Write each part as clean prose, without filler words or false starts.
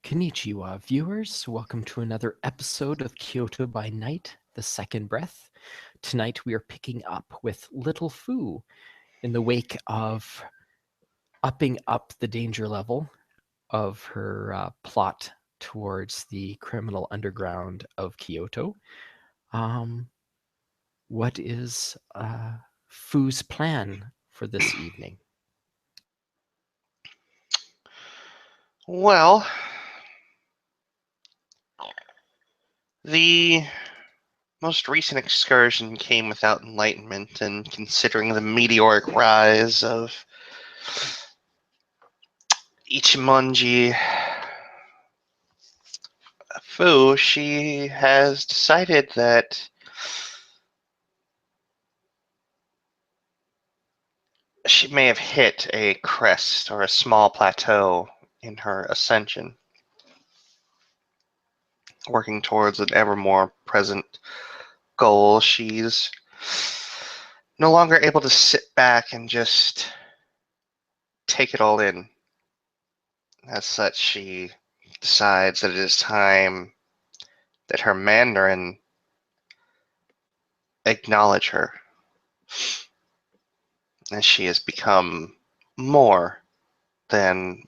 Konnichiwa, viewers. Welcome to another episode of Kyoto by Night, The Second Breath. Tonight we are picking up with Little Fu in the wake of upping up the danger level of her plot towards the criminal underground of Kyoto. What is Fu's plan for this evening? Well, the most recent excursion came without enlightenment, and considering the meteoric rise of Ichimonji Fu, she has decided that she may have hit a crest or a small plateau in her ascension, working towards an ever more present goal. She's no longer able to sit back and just take it all in. As such, she decides that it is time that her Mandarin acknowledge her, as she has become more than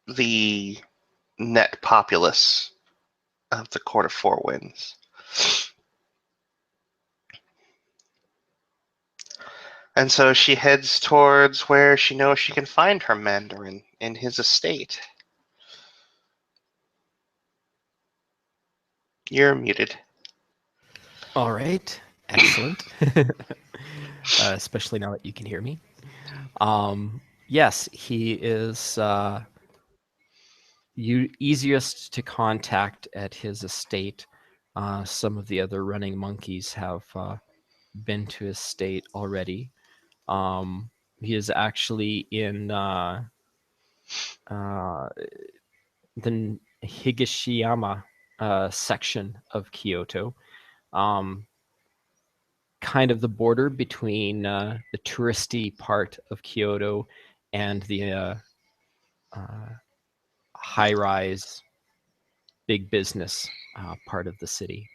the net populace of the Court of Four Winds. And so she heads towards where she knows she can find her Mandarin in his estate. You're muted. All right, excellent. Especially now that you can hear me. Yes, he is easiest to contact at his estate. Some of the other running monkeys have been to his estate already. He is actually in the Higashiyama section of Kyoto. Kind of the border between the touristy part of Kyoto and the high-rise, big business part of the city.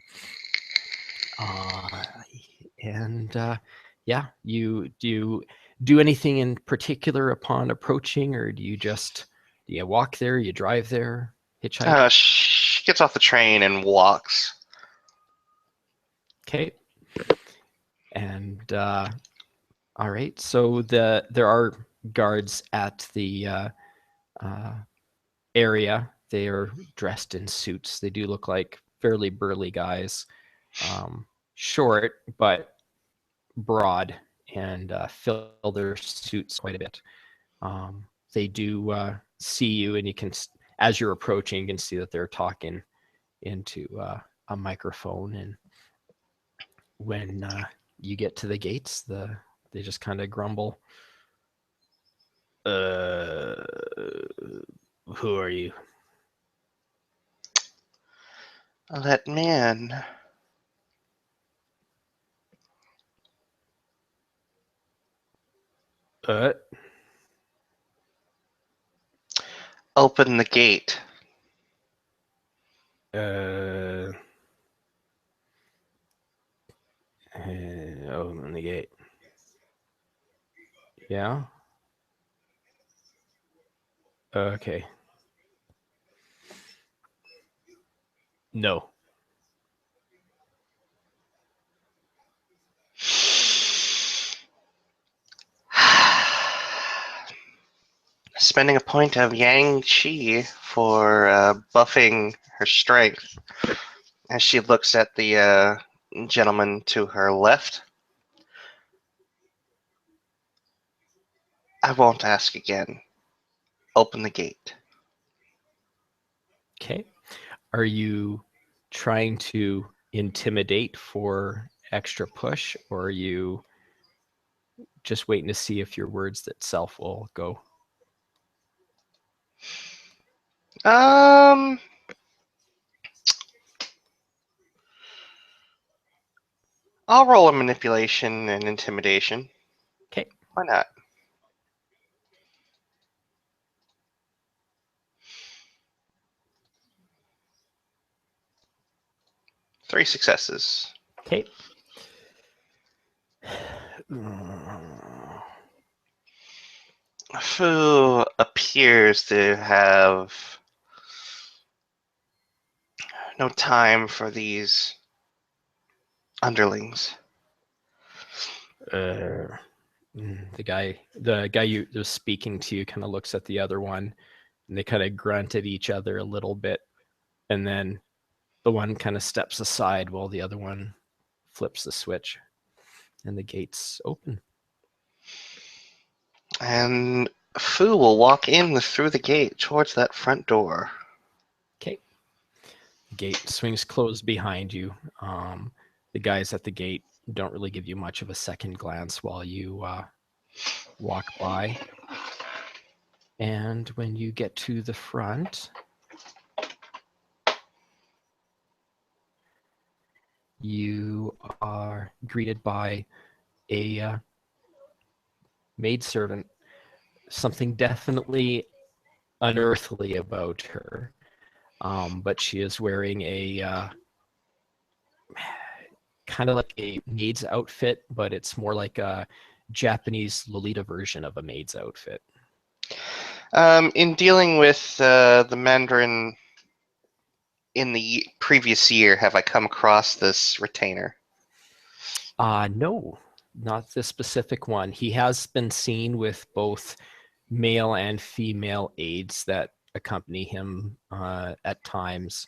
Yeah, you do anything in particular upon approaching, or do you walk there, you drive there, hitchhike? She gets off the train and walks. Okay. And all right, so there are guards at the area. They are dressed in suits. They do look like fairly burly guys, short but broad, and fill their suits quite a bit. They do see you, and you can, as you're approaching, you can see that they're talking into a microphone. And when you get to the gates, they just kind of grumble. Who are you? That man. Open the gate. Open the gate. Yeah? Okay. No. Spending a point of Yang Qi for buffing her strength as she looks at the gentleman to her left. I won't ask again. Open the gate. Okay. Are you trying to intimidate for extra push, or are you just waiting to see if your words itself will go? I'll roll a manipulation and intimidation. Okay. Why not? 3 successes. Okay. Fu appears to have no time for these underlings. The guy you was speaking to kind of looks at the other one, and they kind of grunt at each other a little bit, and then the one kind of steps aside while the other one flips the switch, and the gates open. And Fu will walk in through the gate towards that front door. Okay. The gate swings closed behind you. The guys at the gate don't really give you much of a second glance while you walk by. And when you get to the front, you are greeted by a maidservant. Something definitely unearthly about her, but she is wearing a kind of like a maid's outfit, but it's more like a Japanese Lolita version of a maid's outfit. In dealing with the Mandarin in the previous year, have I come across this retainer? No, not this specific one. He has been seen with both male and female aides that accompany him at times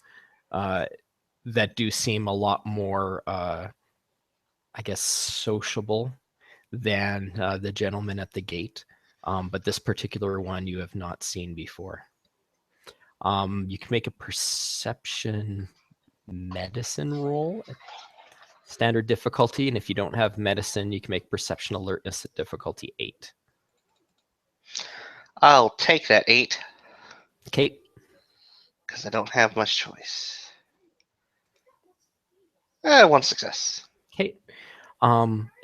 that do seem a lot more, I guess, sociable than the gentleman at the gate. But this particular one you have not seen before. You can make a perception medicine roll at standard difficulty, and if you don't have medicine, you can make perception alertness at difficulty 8. I'll take that 8. Okay. Because I don't have much choice. 1 success. Okay.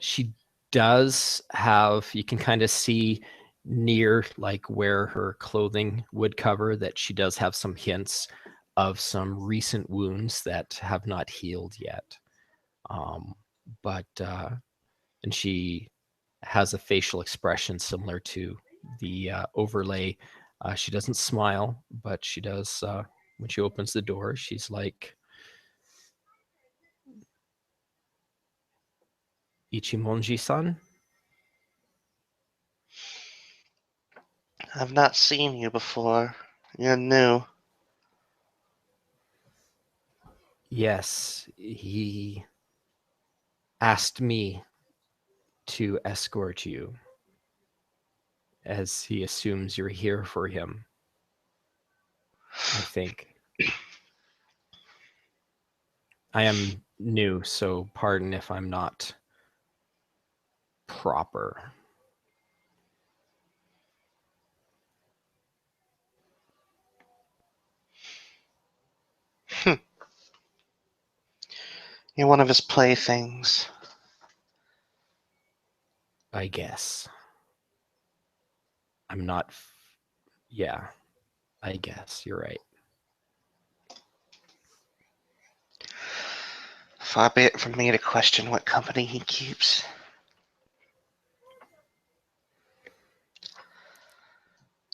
She does have, you can kind of see near like where her clothing would cover that she does have some hints of some recent wounds that have not healed yet. And she has a facial expression similar to the overlay. She doesn't smile, but she does, when she opens the door, she's like, Ichimonji-san? I've not seen you before. You're new. Yes, he asked me to escort you as he assumes you're here for him, I think. I am new, so pardon if I'm not proper. You're one of his playthings. I guess. I'm not. Yeah, I guess you're right. Far be it from me to question what company he keeps.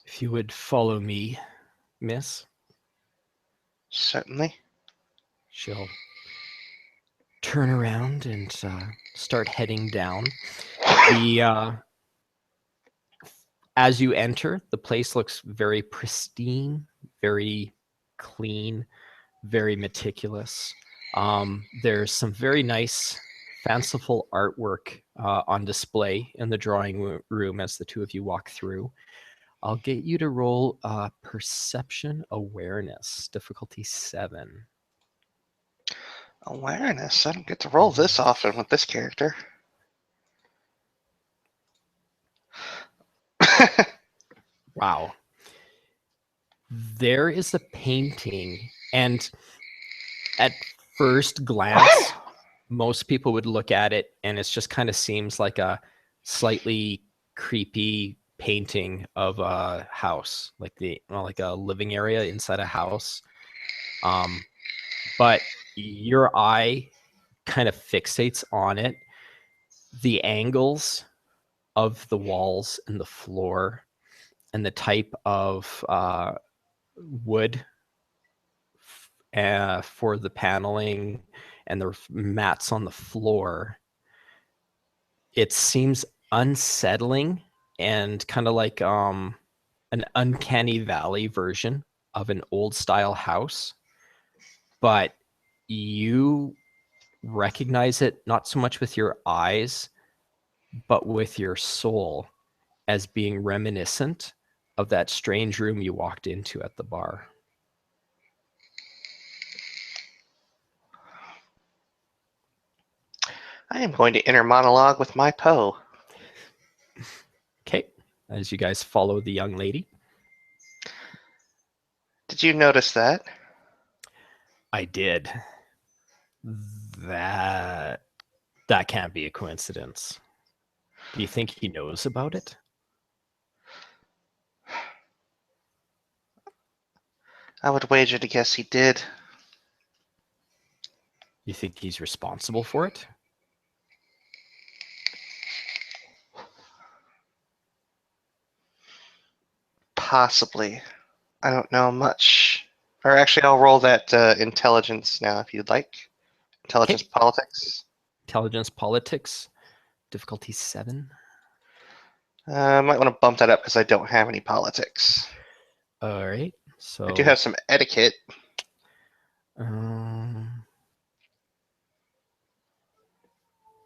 If you would follow me, miss. Certainly. She'll turn around and start heading down. As you enter, the place looks very pristine, very clean, very meticulous. There's some very nice, fanciful artwork on display in the drawing room as the two of you walk through. I'll get you to roll perception awareness, difficulty 7. Awareness. I don't get to roll this often with this character. Wow. There is a painting, and at first glance, most people would look at it, and it just kind of seems like a slightly creepy painting of a house, like a living area inside a house. But your eye kind of fixates on it. The angles of the walls and the floor and the type of wood for the paneling and the mats on the floor, it seems unsettling and kind of like an uncanny valley version of an old style house. But you recognize it not so much with your eyes, but with your soul as being reminiscent of that strange room you walked into at the bar. I am going to inner monologue with my Poe. Okay, as you guys follow the young lady. Did you notice that? I did. That can't be a coincidence. Do you think he knows about it? I would wager to guess he did. You think he's responsible for it? Possibly. I don't know much. Or actually, I'll roll that intelligence now if you'd like. Intelligence Okay. politics. Intelligence politics, difficulty 7. I might want to bump that up because I don't have any politics. All right. So I do have some etiquette.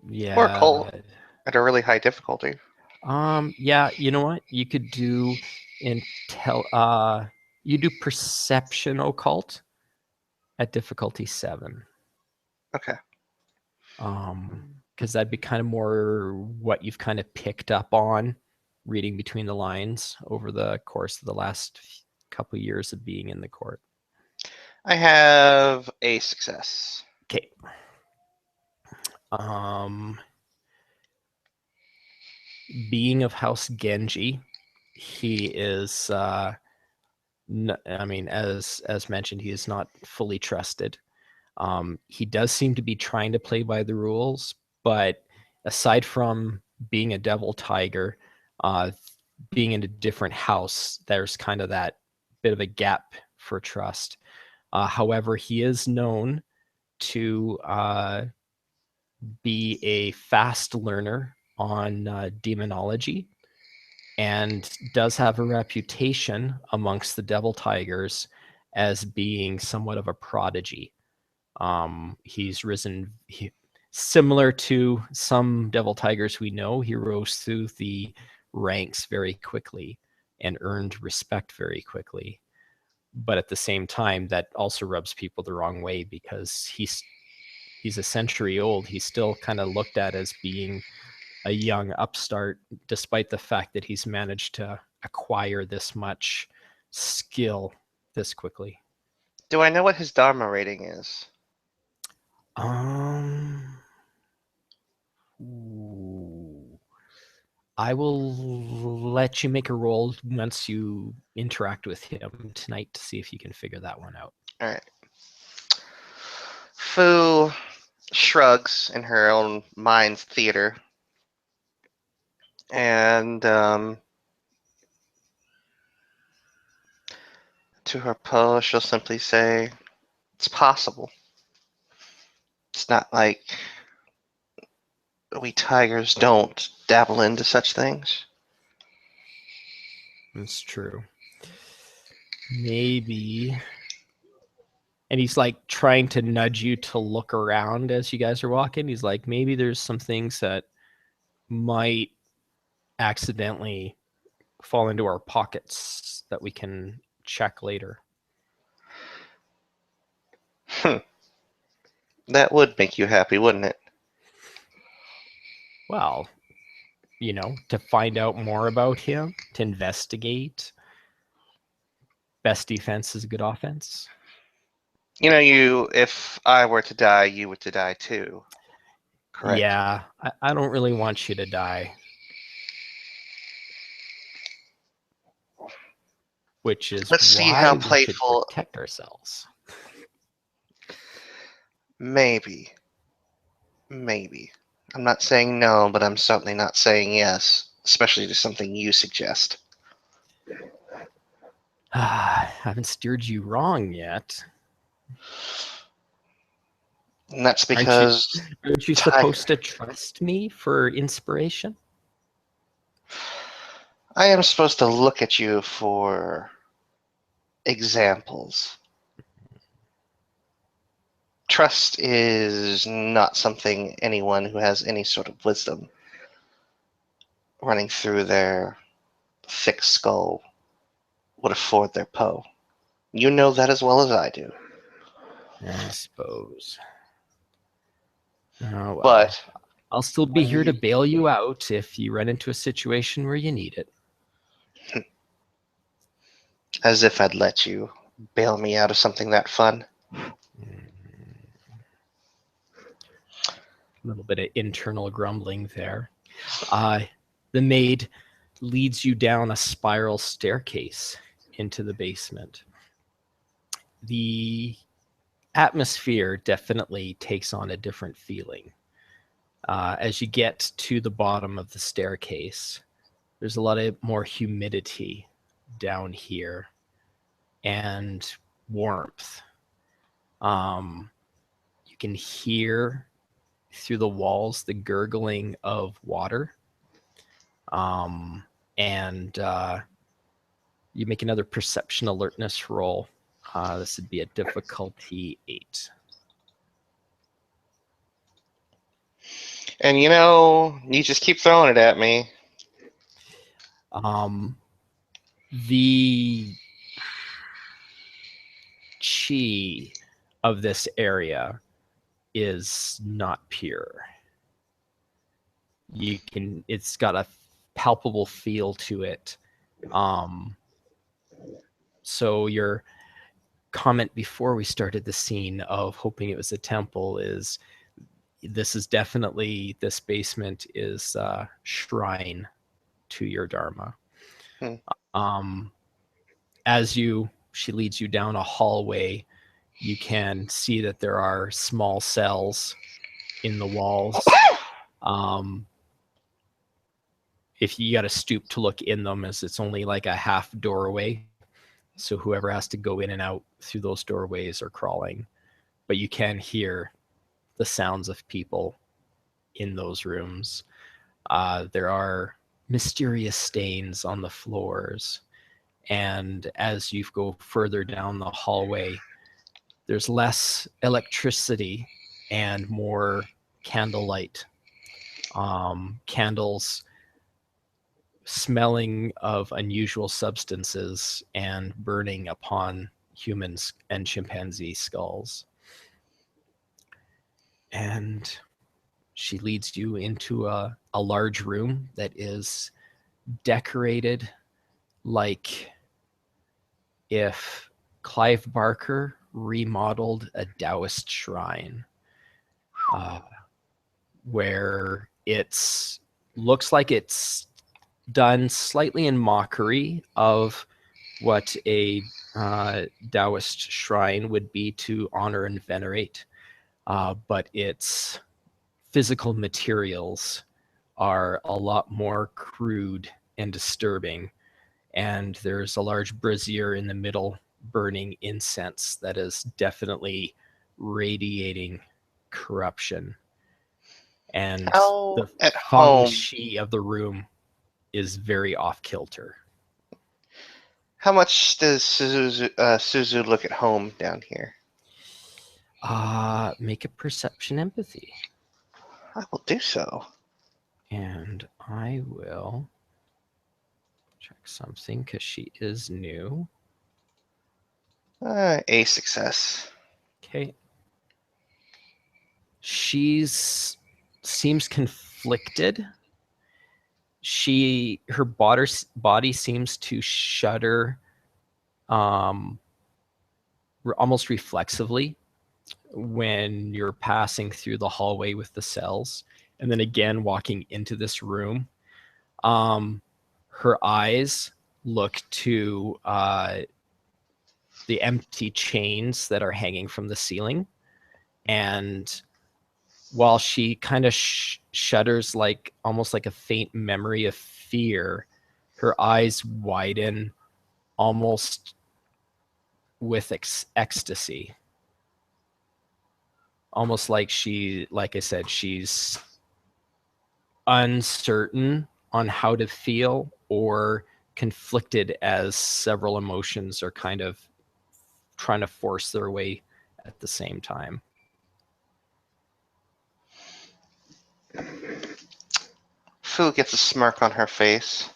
Yeah. Or cult at a really high difficulty. Yeah, you know what? You could do you do perception occult at difficulty 7. Okay. Because that'd be kind of more what you've kind of picked up on reading between the lines over the course of the last couple of years of being in the court. I have a success. Okay. Being of House Genji, he is I mean, as mentioned, he is not fully trusted. He does seem to be trying to play by the rules, but aside from being a devil tiger, being in a different house, there's kind of that bit of a gap for trust. However, he is known to be a fast learner on demonology and does have a reputation amongst the devil tigers as being somewhat of a prodigy. He's risen similar to some devil tigers we know. He rose through the ranks very quickly and earned respect very quickly. But at the same time, that also rubs people the wrong way because he's a century old. He's still kind of looked at as being a young upstart, despite the fact that he's managed to acquire this much skill this quickly. Do I know what his Dharma rating is? I will let you make a roll once you interact with him tonight to see if you can figure that one out. All right. Fu shrugs in her own mind's theater. And to her Poe, she'll simply say, it's possible. It's not like we tigers don't dabble into such things. That's true. Maybe. And he's like trying to nudge you to look around as you guys are walking. He's like, maybe there's some things that might accidentally fall into our pockets that we can check later. That would make you happy, wouldn't it? Well, you know, to find out more about him, to investigate. Best defense is a good offense. You know, if I were to die, you were to die too. Correct. Yeah, I don't really want you to die. Which is Let's see why how we should playful. protect ourselves. Maybe. Maybe. I'm not saying no, but I'm certainly not saying yes, especially to something you suggest. I haven't steered you wrong yet. And that's Aren't you? because Aren't you supposed to trust me for inspiration? I am supposed to look at you for examples. Trust is not something anyone who has any sort of wisdom running through their thick skull would afford their Poe. You know that as well as I do. I suppose. Oh well. But I'll still be here to bail you out if you run into a situation where you need it. as if I'd let you bail me out of something that fun. A little bit of internal grumbling there. The maid leads you down a spiral staircase into the basement. The atmosphere definitely takes on a different feeling. As you get to the bottom of the staircase, there's a lot of more humidity down here and warmth. You can hear through the walls the gurgling of water. And you make another perception alertness roll. This would be a difficulty 8. And you just keep throwing it at me. The chi of this area is not pure. It's got a palpable feel to it. So your comment before we started the scene of hoping it was a temple is this basement is a shrine to your dharma. As she leads you down a hallway, you can see that there are small cells in the walls. If you got to stoop to look in them, as it's only like a half doorway, so whoever has to go in and out through those doorways are crawling. But you can hear the sounds of people in those rooms. There are mysterious stains on the floors. And as you go further down the hallway, there's less electricity and more candlelight. Candles smelling of unusual substances and burning upon humans and chimpanzee skulls. And she leads you into a large room that is decorated like if Clive Barker remodeled a Taoist shrine, where it's looks like it's done slightly in mockery of what a Taoist shrine would be to honor and venerate, but its physical materials are a lot more crude and disturbing. And there's a large brazier in the middle burning incense that is definitely radiating corruption. And the At feng home, shui of the room is very off kilter. how much does Suzu look at home down here? Make a perception empathy. I will do so. And I will check something because she is new. A success. Okay. She's seems conflicted. Her body seems to shudder almost reflexively when you're passing through the hallway with the cells, and then again walking into this room. Her eyes look to the empty chains that are hanging from the ceiling, And while she kind of shudders, like almost like a faint memory of fear, her eyes widen almost with ecstasy. Almost like like I said, she's uncertain on how to feel, or conflicted, as several emotions are kind of trying to force their way at the same time. Fu gets a smirk on her face.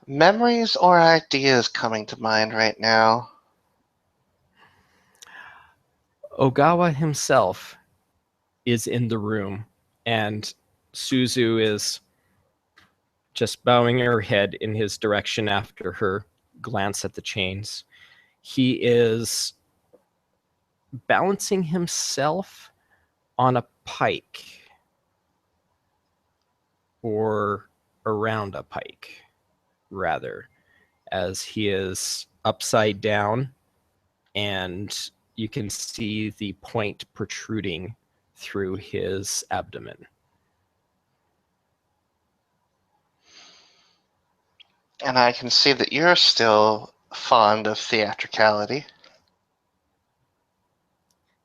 Memories or ideas coming to mind right now? Ogawa himself is in the room, and Suzu is just bowing her head in his direction after her glance at the chains. He is balancing himself on a pike, or around a pike, rather, as he is upside down, and you can see the point protruding through his abdomen. And I can see that you're still fond of theatricality.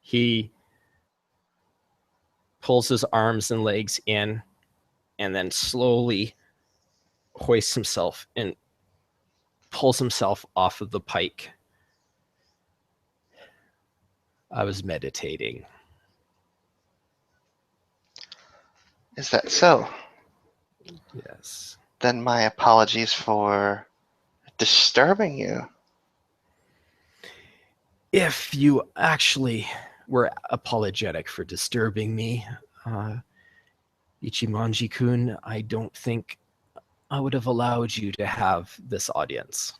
He pulls his arms and legs in, and then slowly hoists himself and pulls himself off of the pike. I was meditating. Is that so? Yes. Then my apologies for disturbing you. If you actually were apologetic for disturbing me, Ichimonji-kun, I don't think I would have allowed you to have this audience.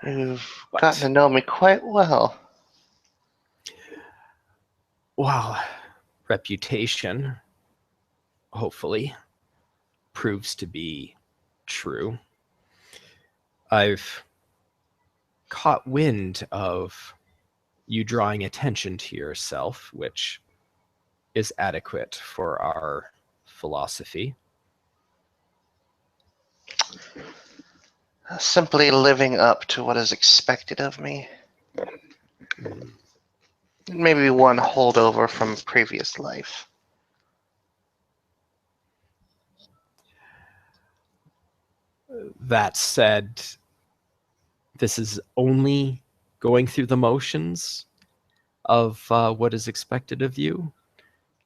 You've gotten to know me quite well. Well, reputation, hopefully, proves to be true. I've caught wind of you drawing attention to yourself, which is adequate for our philosophy. Simply living up to what is expected of me. Maybe one holdover from previous life. That said, this is only going through the motions of what is expected of you.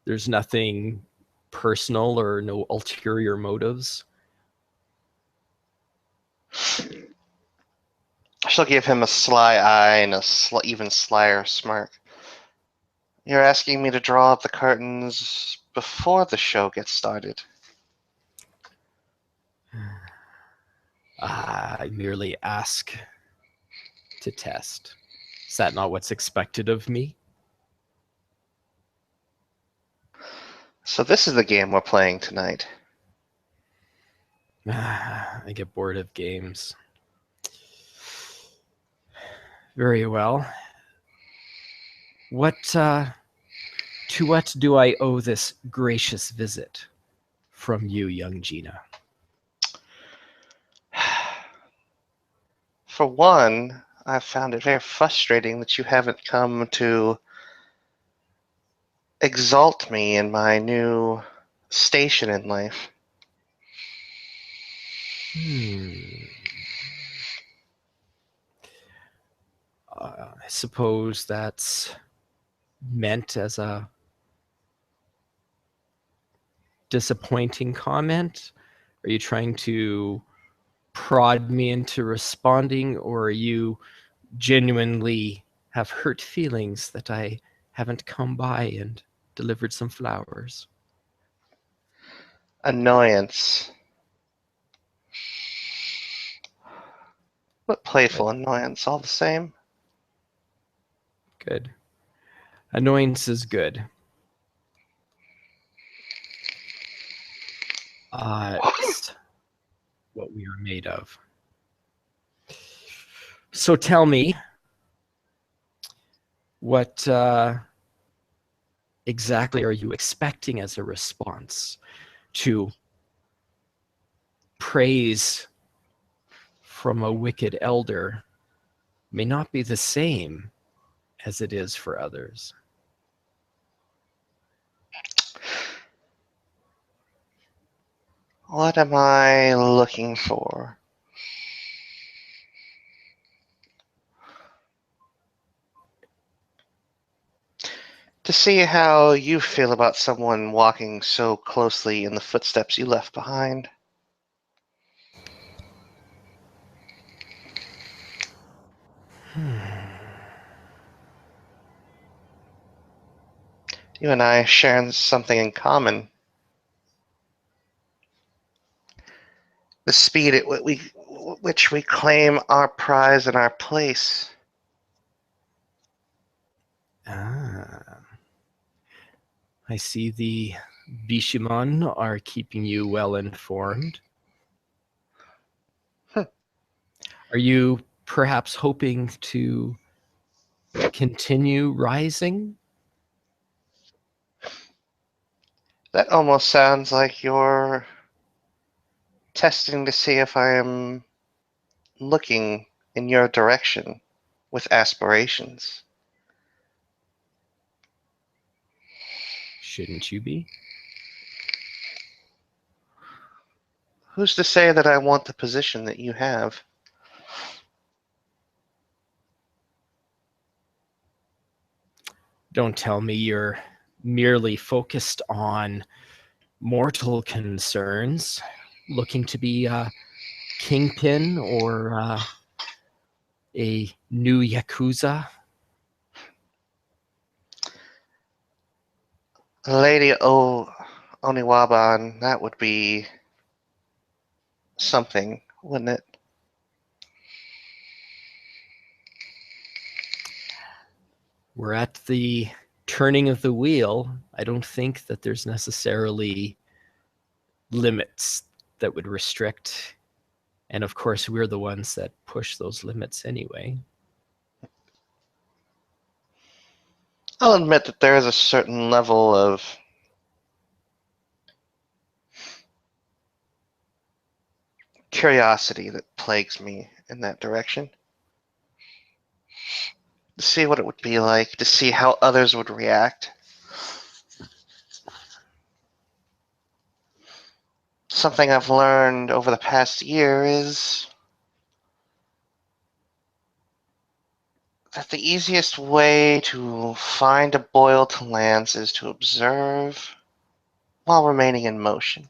There's nothing personal or no ulterior motives. She'll give him a sly eye and a even slyer smirk. You're asking me to draw up the curtains before the show gets started. I merely ask to test. Is that not what's expected of me? So this is the game we're playing tonight. I get bored of games. Very well. To what do I owe this gracious visit from you, young Gina? For one, I've found it very frustrating that you haven't come to exalt me in my new station in life. I suppose that's meant as a disappointing comment. Are you trying to prod me into responding, or are you genuinely have hurt feelings that I haven't come by and delivered some flowers? Annoyance. But playful Good. annoyance all the same. Good. Annoyance is good. It's what we are made of. So tell me, What exactly are you expecting as a response to praise from a wicked elder may not be the same as it is for others? What am I looking for? To see how you feel about someone walking so closely in the footsteps you left behind. You and I share something in common. The speed at which we claim our prize and our place. Ah, I see the Bishamon are keeping you well informed. Are you perhaps hoping to continue rising? That almost sounds like you're testing to see if I am looking in your direction with aspirations. Shouldn't you be? Who's to say that I want the position that you have? Don't tell me you're merely focused on mortal concerns, looking to be a kingpin or a new Yakuza. Lady Oniwaban, that would be something, wouldn't it? We're at the turning of the wheel. I don't think that there's necessarily limits that would restrict. And of course, we're the ones that push those limits anyway. I'll admit that there is a certain level of curiosity that plagues me in that direction. To see what it would be like, to see how others would react. Something I've learned over the past year is that the easiest way to find a boil to lance is to observe while remaining in motion,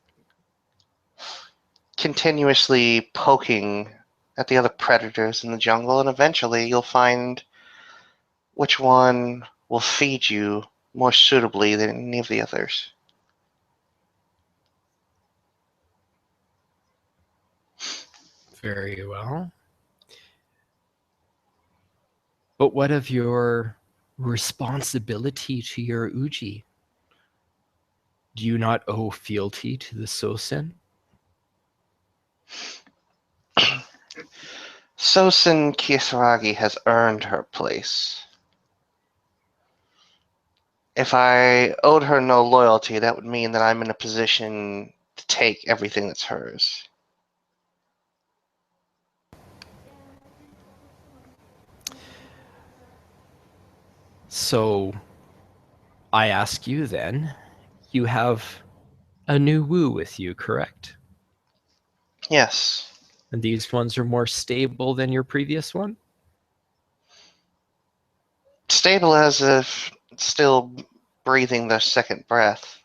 continuously poking at the other predators in the jungle, and eventually you'll find which one will feed you more suitably than any of the others. Very well. But what of your responsibility to your Uji? Do you not owe fealty to the Sosen? Sosen Kisaragi has earned her place. If I owed her no loyalty, that would mean that I'm in a position to take everything that's hers. So I ask you then, you have a new Wu with you, correct? Yes. And these ones are more stable than your previous one? Stable as if still breathing their second breath.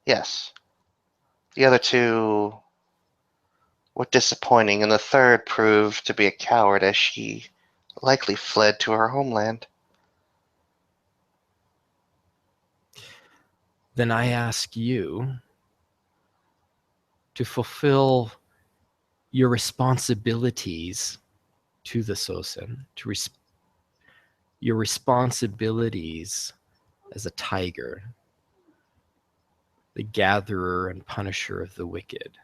Yes. The other two were disappointing, and the third proved to be a coward as she likely fled to her homeland. Then I ask you to fulfill your responsibilities to the Sosen, your responsibilities as a tiger, the gatherer and punisher of the wicked.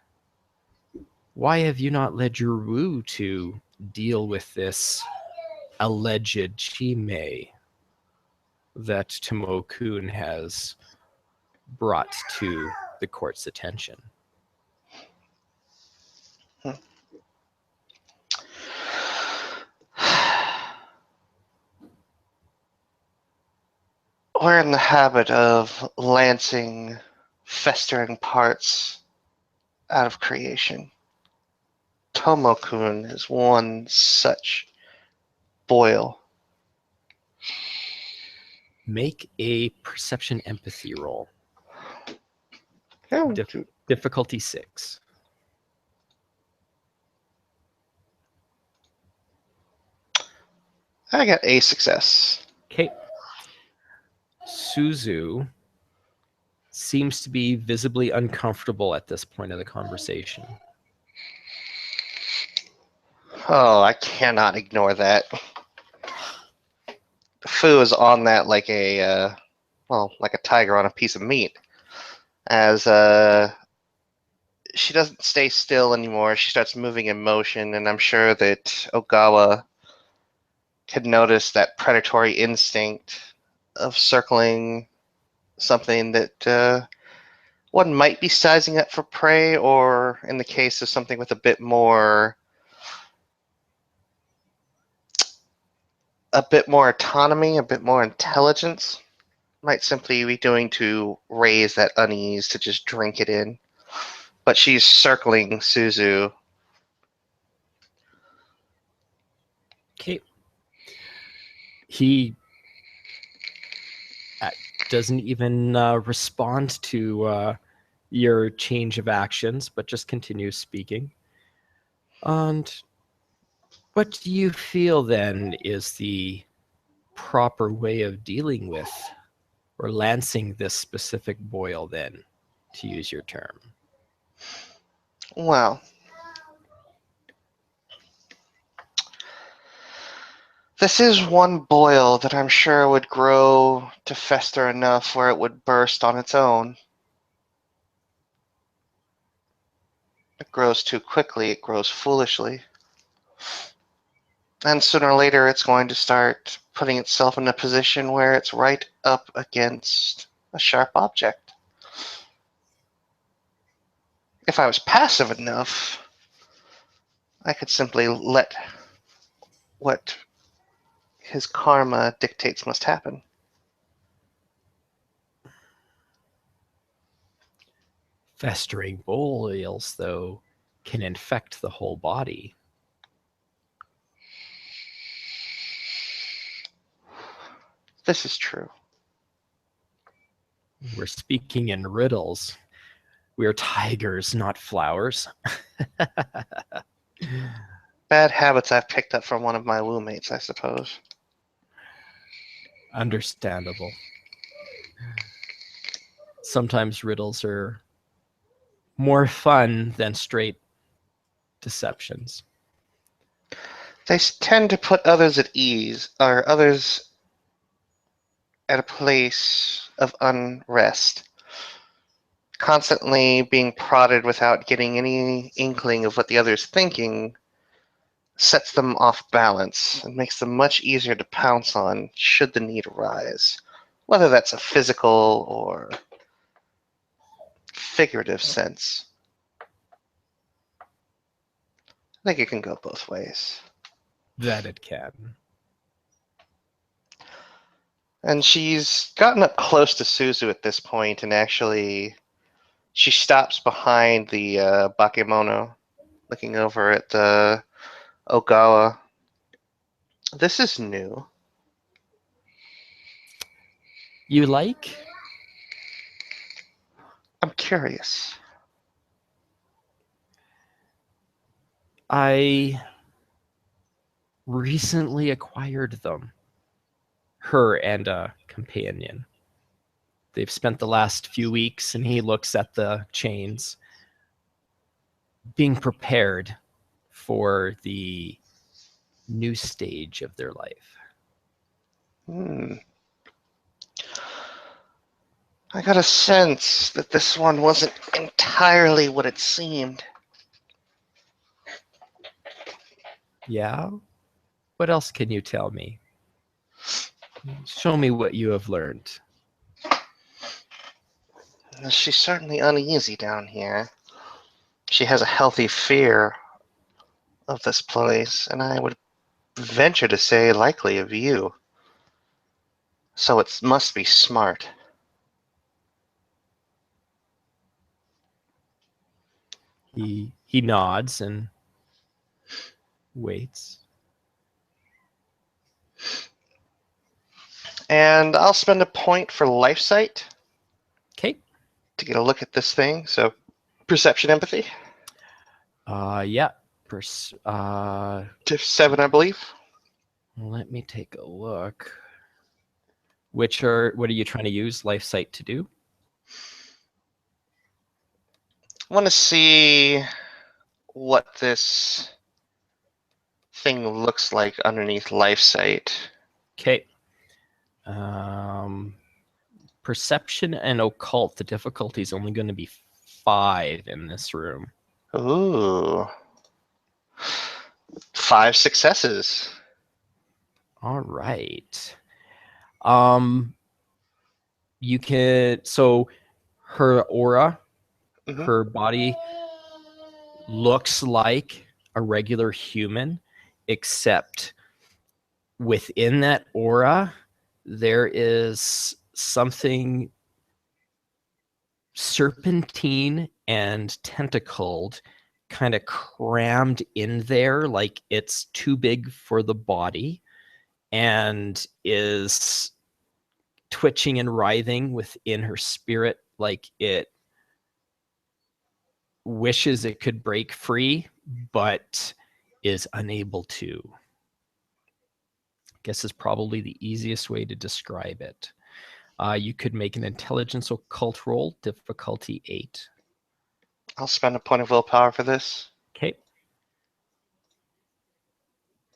Why have you not led your Wu to deal with this alleged Chimei? that Tomo-kun has brought to the court's attention. We're in the habit of lancing festering parts out of creation. Tomo-kun is one such boil. Make a perception empathy roll. Oh, Difficulty 6. I got a success. Okay. Suzu seems to be visibly uncomfortable at this point of the conversation. Oh, I cannot ignore that. Fu is on that like a, like a tiger on a piece of meat. As she doesn't stay still anymore, she starts moving in motion, and I'm sure that Ogawa could notice that predatory instinct of circling something that one might be sizing up for prey, or in the case of something with a bit more autonomy, a bit more intelligence, might simply be doing to raise that unease to just drink it in. But she's circling Suzu. Okay. He doesn't even respond to your change of actions, but just continues speaking. And what do you feel then is the proper way of dealing with or lancing this specific boil then, to use your term? Well, this is one boil that I'm sure would grow to fester enough where it would burst on its own. It grows too quickly, it grows foolishly. And sooner or later, it's going to start putting itself in a position where it's right up against a sharp object. If I was passive enough, I could simply let what his karma dictates must happen. Festering boils, though, can infect the whole body. This is true. We're speaking in riddles. We're tigers, not flowers. Bad habits I've picked up from one of my Wu-mates, I suppose. Understandable. Sometimes riddles are more fun than straight deceptions. They tend to put others at ease, or others at a place of unrest. Constantly being prodded without getting any inkling of what the other's thinking sets them off balance and makes them much easier to pounce on should the need arise, whether that's a physical or figurative sense. I think it can go both ways. That it can. And she's gotten up close to Suzu at this point, and actually she stops behind the bakemono, looking over at Ogawa. This is new. You like? I'm curious. I recently acquired them. Her and a companion. They've spent the last few weeks, and he looks at the chains, being prepared for the new stage of their life. I got a sense that this one wasn't entirely what it seemed. Yeah? What else can you tell me? Show me what you have learned. She's certainly uneasy down here. She has a healthy fear of this place, and I would venture to say likely of you. So it must be smart. He nods and waits. And I'll spend a point for life sight Okay. to get a look at this thing. So perception empathy. Yeah. To 7, I believe. Let me take a look. What are you trying to use life sight to do? I want to see what this thing looks like underneath life sight. Okay. Perception and occult. The difficulty is only going to be 5 in this room. Ooh. 5 successes. All right. You can. So her aura, Mhm. her body looks like a regular human, except within that aura, there is something serpentine and tentacled kind of crammed in there, like it's too big for the body, and is twitching and writhing within her spirit, like it wishes it could break free, but is unable to. I guess is probably the easiest way to describe it. You could make an intelligence occult roll, difficulty 8. I'll spend a point of willpower for this. Okay.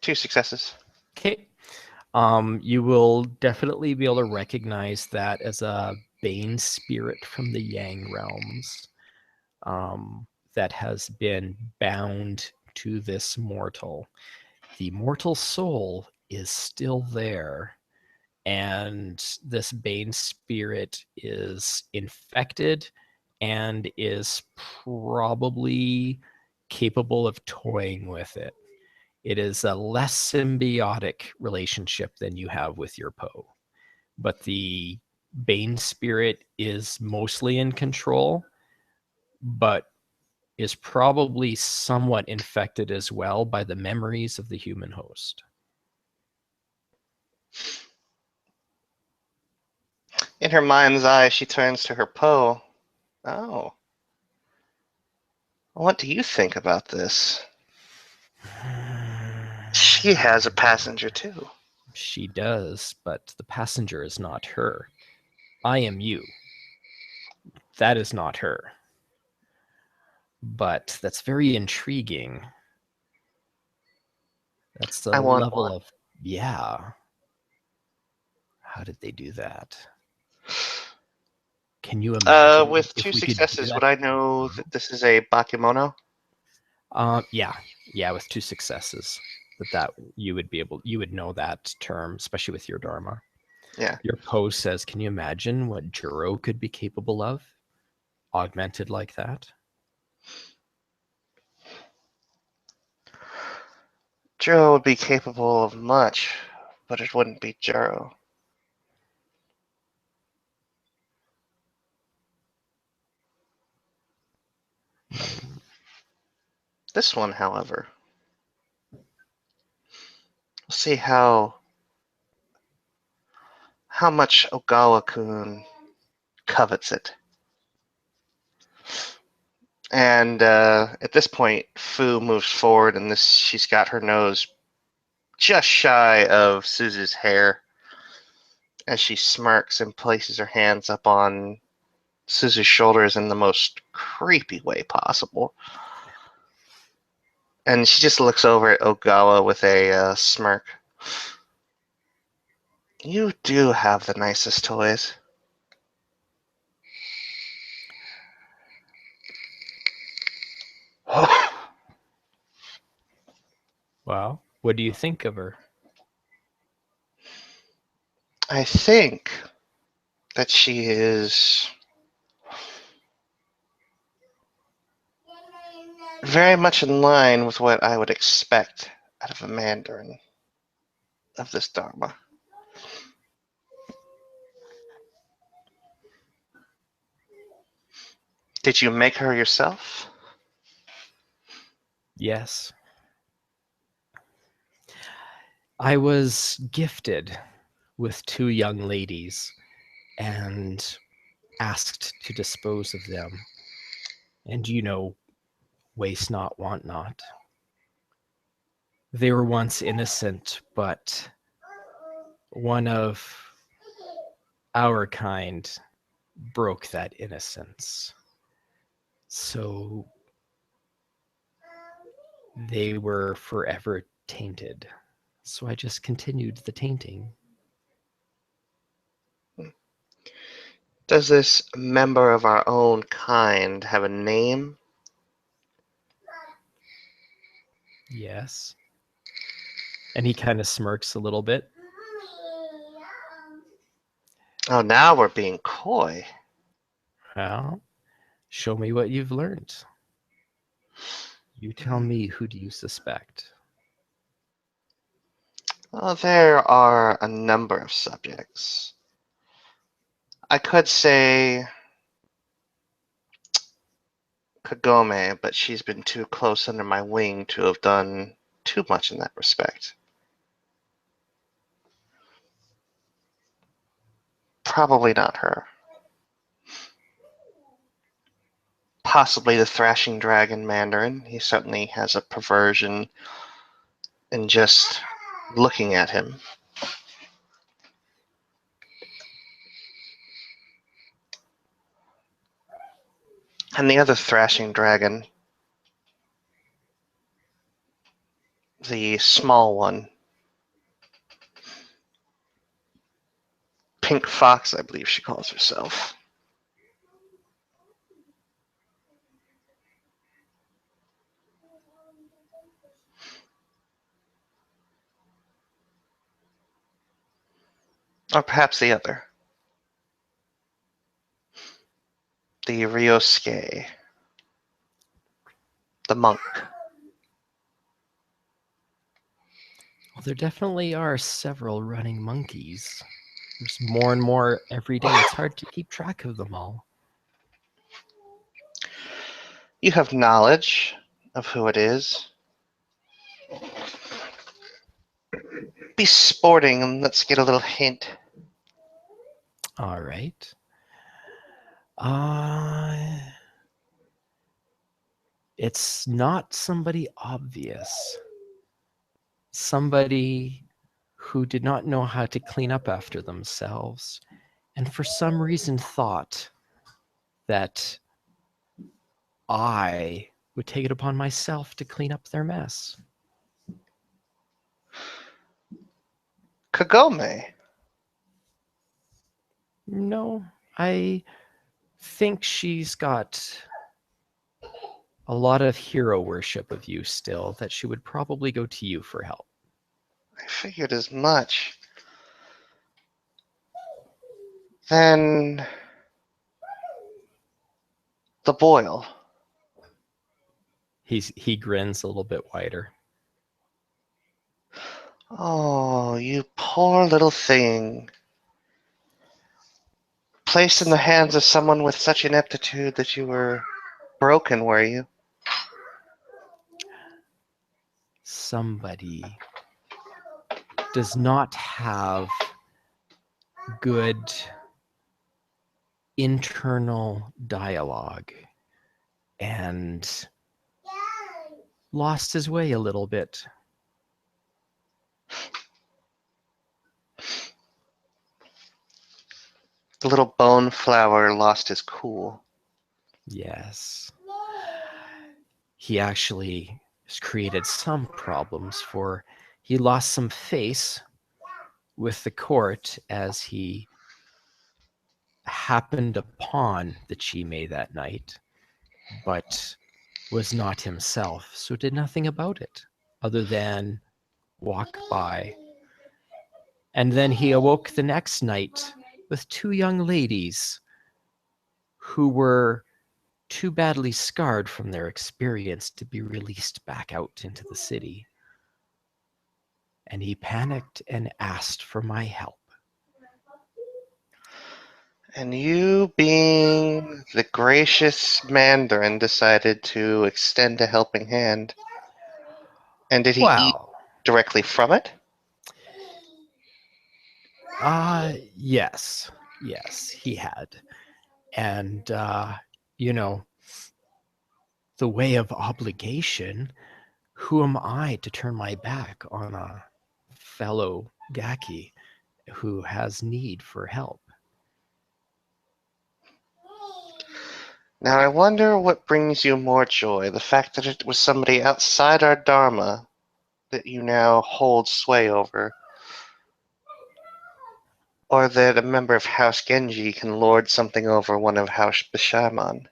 2 successes. Okay. You will definitely be able to recognize that as a Bane spirit from the Yang realms that has been bound to this mortal. The mortal soul is still there, and this Bane spirit is infected and is probably capable of toying with it. It is a less symbiotic relationship than you have with your Poe, but the Bane spirit is mostly in control, but is probably somewhat infected as well by the memories of the human host. In her mind's eye, she turns to her Poe. Oh. What do you think about this? She has a passenger too. She does, but the passenger is not her. I am you. That is not her. But that's very intriguing. That's the I want level one. of, yeah. How did they do that? Can you imagine With if 2 we could do successes, that would I know tomorrow? that this is a bakemono? Yeah, with 2 successes, that you would know that term, especially with your Dharma. Yeah. Your post says, "Can you imagine what Juro could be capable of, augmented like that?" Juro would be capable of much, but it wouldn't be Juro. This one, however, we'll see how much Ogawa-kun covets it. And at this point, Fu moves forward, and she's got her nose just shy of Suzu's hair as she smirks and places her hands up on Suzu's shoulders in the most creepy way possible. And she just looks over at Ogawa with a smirk. You do have the nicest toys. Well, what do you think of her? I think that she is very much in line with what I would expect out of a Mandarin of this Dharma. Did you make her yourself? Yes. I was gifted with 2 young ladies and asked to dispose of them. And waste not, want not. They were once innocent, but one of our kind broke that innocence. So they were forever tainted. So I just continued the tainting. Does this member of our own kind have a name? Yes. And he kind of smirks a little bit. Oh, now we're being coy. Well, show me what you've learned. You tell me, who do you suspect? Well, there are a number of subjects. I could say Kagome, but she's been too close under my wing to have done too much in that respect. Probably not her. Possibly the Thrashing Dragon Mandarin. He certainly has a perversion in just looking at him. And the other Thrashing Dragon, the small one, Pink Fox, I believe she calls herself. Or perhaps the other. The Ryosuke. The monk. Well, there definitely are several running monkeys. There's more and more every day. It's hard to keep track of them all. You have knowledge of who it is. Be sporting and let's get a little hint. All right. It's not somebody obvious. Somebody who did not know how to clean up after themselves, and for some reason thought that I would take it upon myself to clean up their mess. Kagome. No, I think she's got a lot of hero worship of you still, that she would probably go to you for help. I figured as much. Then the boil. He grins a little bit wider. Oh, you poor little thing. Placed in the hands of someone with such ineptitude that you were broken, were you? Somebody does not have good internal dialogue and lost his way a little bit. The little bone flower lost his cool. Yes. He actually has created some problems, for he lost some face with the court as he happened upon the Chime that night, but was not himself, so did nothing about it other than walk by And then he awoke the next night with 2 young ladies who were too badly scarred from their experience to be released back out into the city. And he panicked and asked for my help. And you, being the gracious Mandarin, decided to extend a helping hand. And did he eat Well, directly from it? yes, he had. And, you know, the way of obligation, who am I to turn my back on a fellow Gaki who has need for help? Now I wonder what brings you more joy, the fact that it was somebody outside our Dharma that you now hold sway over, or that a member of House Genji can lord something over one of House Bishamon.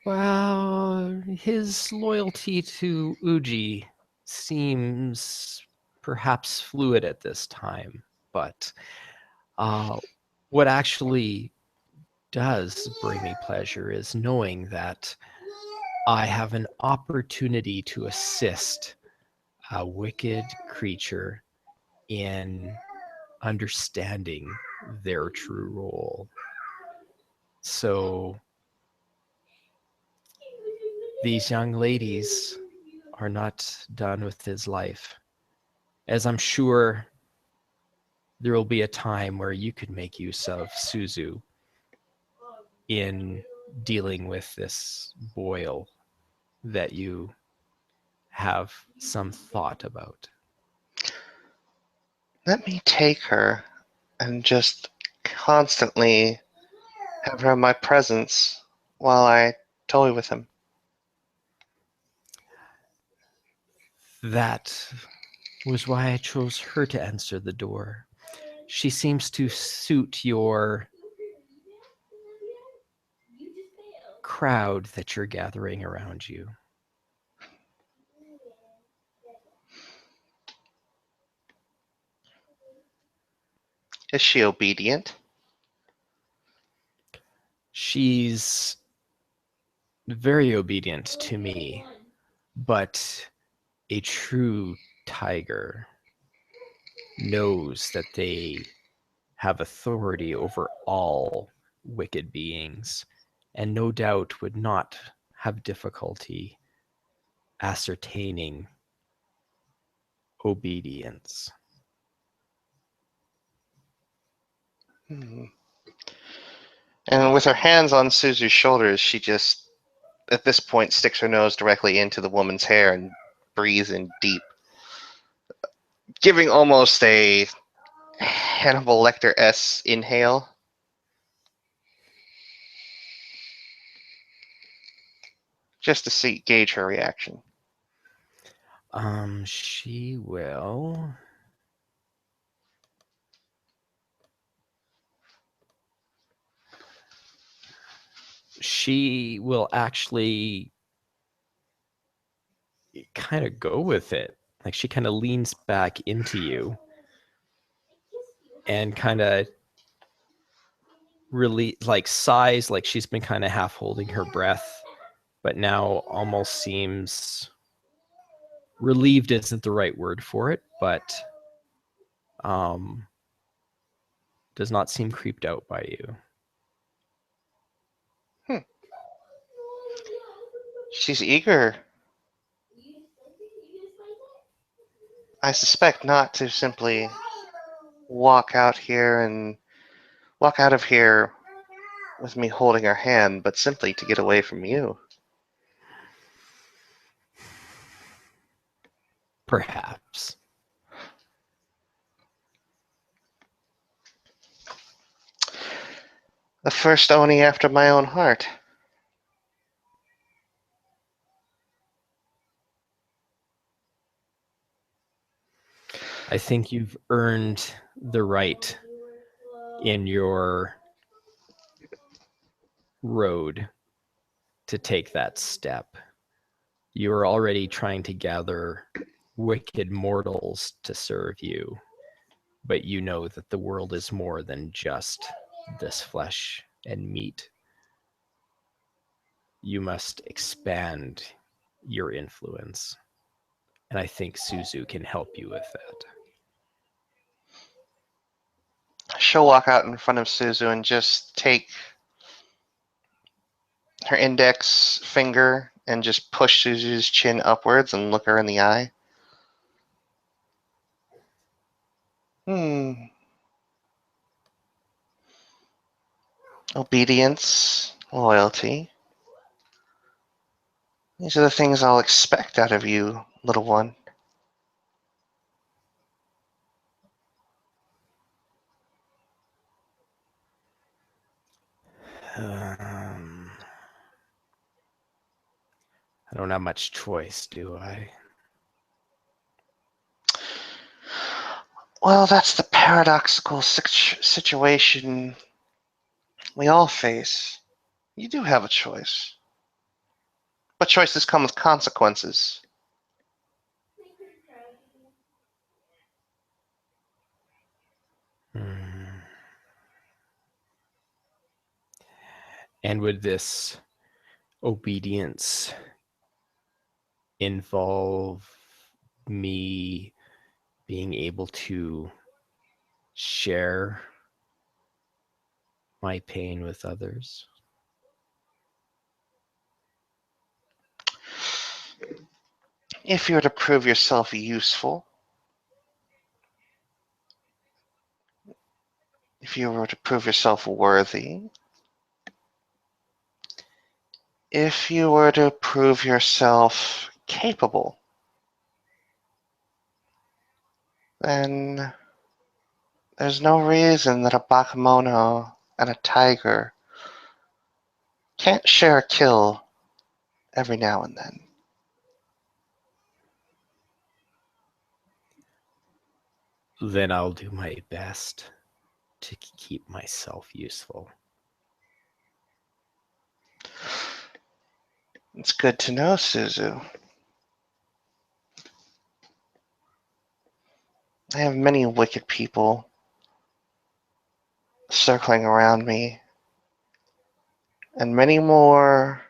Well, his loyalty to Uji seems perhaps fluid at this time, but what actually does bring me pleasure is knowing that I have an opportunity to assist a wicked creature in understanding their true role. So these young ladies are not done with his life, as I'm sure there will be a time where you could make use of Suzu in dealing with this boil that you have some thought about. Let me take her and just constantly have her in my presence while I toy with him. That was why I chose her to answer the door. She seems to suit your crowd that you're gathering around you. Is she obedient? She's very obedient to me, but a true tiger knows that they have authority over all wicked beings, and no doubt would not have difficulty ascertaining obedience. Hmm. And with her hands on Suzu's shoulders, she just, at this point, sticks her nose directly into the woman's hair and breathes in deep, giving almost a Hannibal Lecter-esque inhale. Just to gauge her reaction. She will. She will actually kind of go with it. Like she kind of leans back into you and kind of really like sighs, like she's been kind of half holding her breath, but now almost seems relieved isn't the right word for it, but does not seem creeped out by you. She's eager, I suspect, not to simply walk out of here with me holding her hand, but simply to get away from you. Perhaps. The first Oni after my own heart. I think you've earned the right in your road to take that step. You are already trying to gather wicked mortals to serve you, but you know that the world is more than just this flesh and meat. You must expand your influence. And I think Suzu can help you with that. She'll walk out in front of Suzu and just take her index finger and just push Suzu's chin upwards and look her in the eye. Obedience, loyalty. These are the things I'll expect out of you, little one. I don't have much choice, do I? Well, that's the paradoxical situation we all face. You do have a choice. But choices come with consequences. And would this obedience involve me being able to share my pain with others? If you were to prove yourself useful, if you were to prove yourself worthy, if you were to prove yourself capable, then there's no reason that a Bakemono and a tiger can't share a kill every now and then. Then I'll do my best to keep myself useful. It's good to know, Suzu. I have many wicked people circling around me, and many more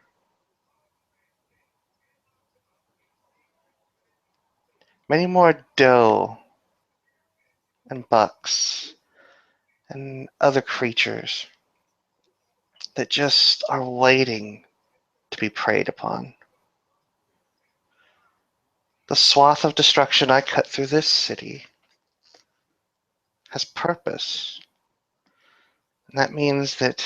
doe and bucks and other creatures that just are waiting to be preyed upon. The swath of destruction I cut through this city has purpose. And that means that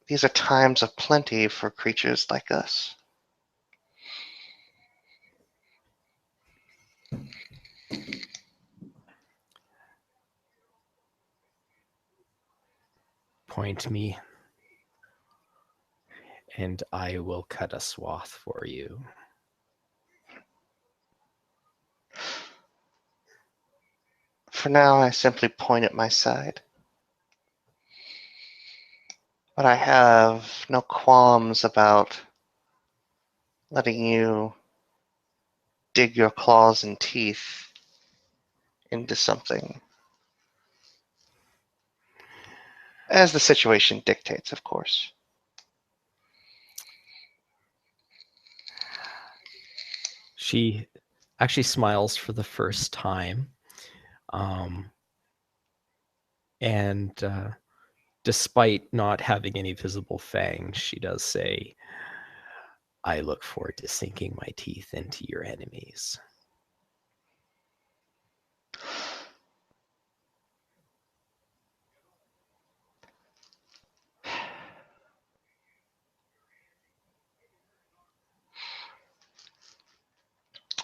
these are times of plenty for creatures like us. Point me, and I will cut a swath for you. For now, I simply point at my side. But I have no qualms about letting you dig your claws and teeth into something. As the situation dictates, of course. She actually smiles for the first time. And despite not having any visible fangs, she does say, I look forward to sinking my teeth into your enemies.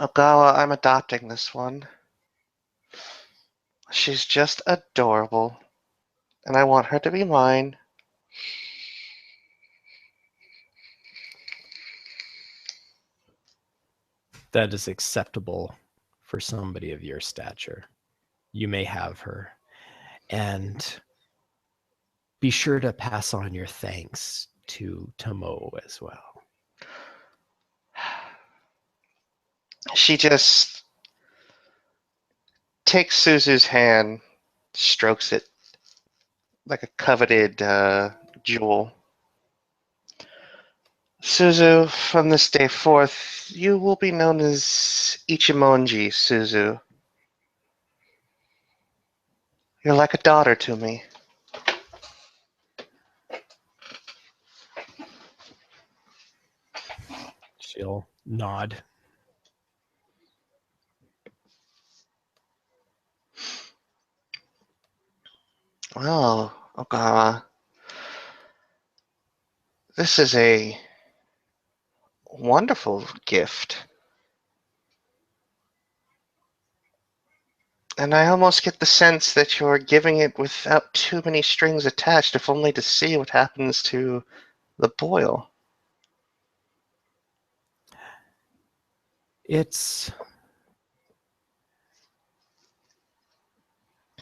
Ogawa, I'm adopting this one. She's just adorable, and I want her to be mine. That is acceptable for somebody of your stature. You may have her. And be sure to pass on your thanks to Tomo as well. She just takes Suzu's hand, strokes it like a coveted jewel. Suzu, from this day forth, you will be known as Ichimonji Suzu. You're like a daughter to me. She'll nod. Well, Ogawa, this is a wonderful gift. And I almost get the sense that you're giving it without too many strings attached, if only to see what happens to the boil. It's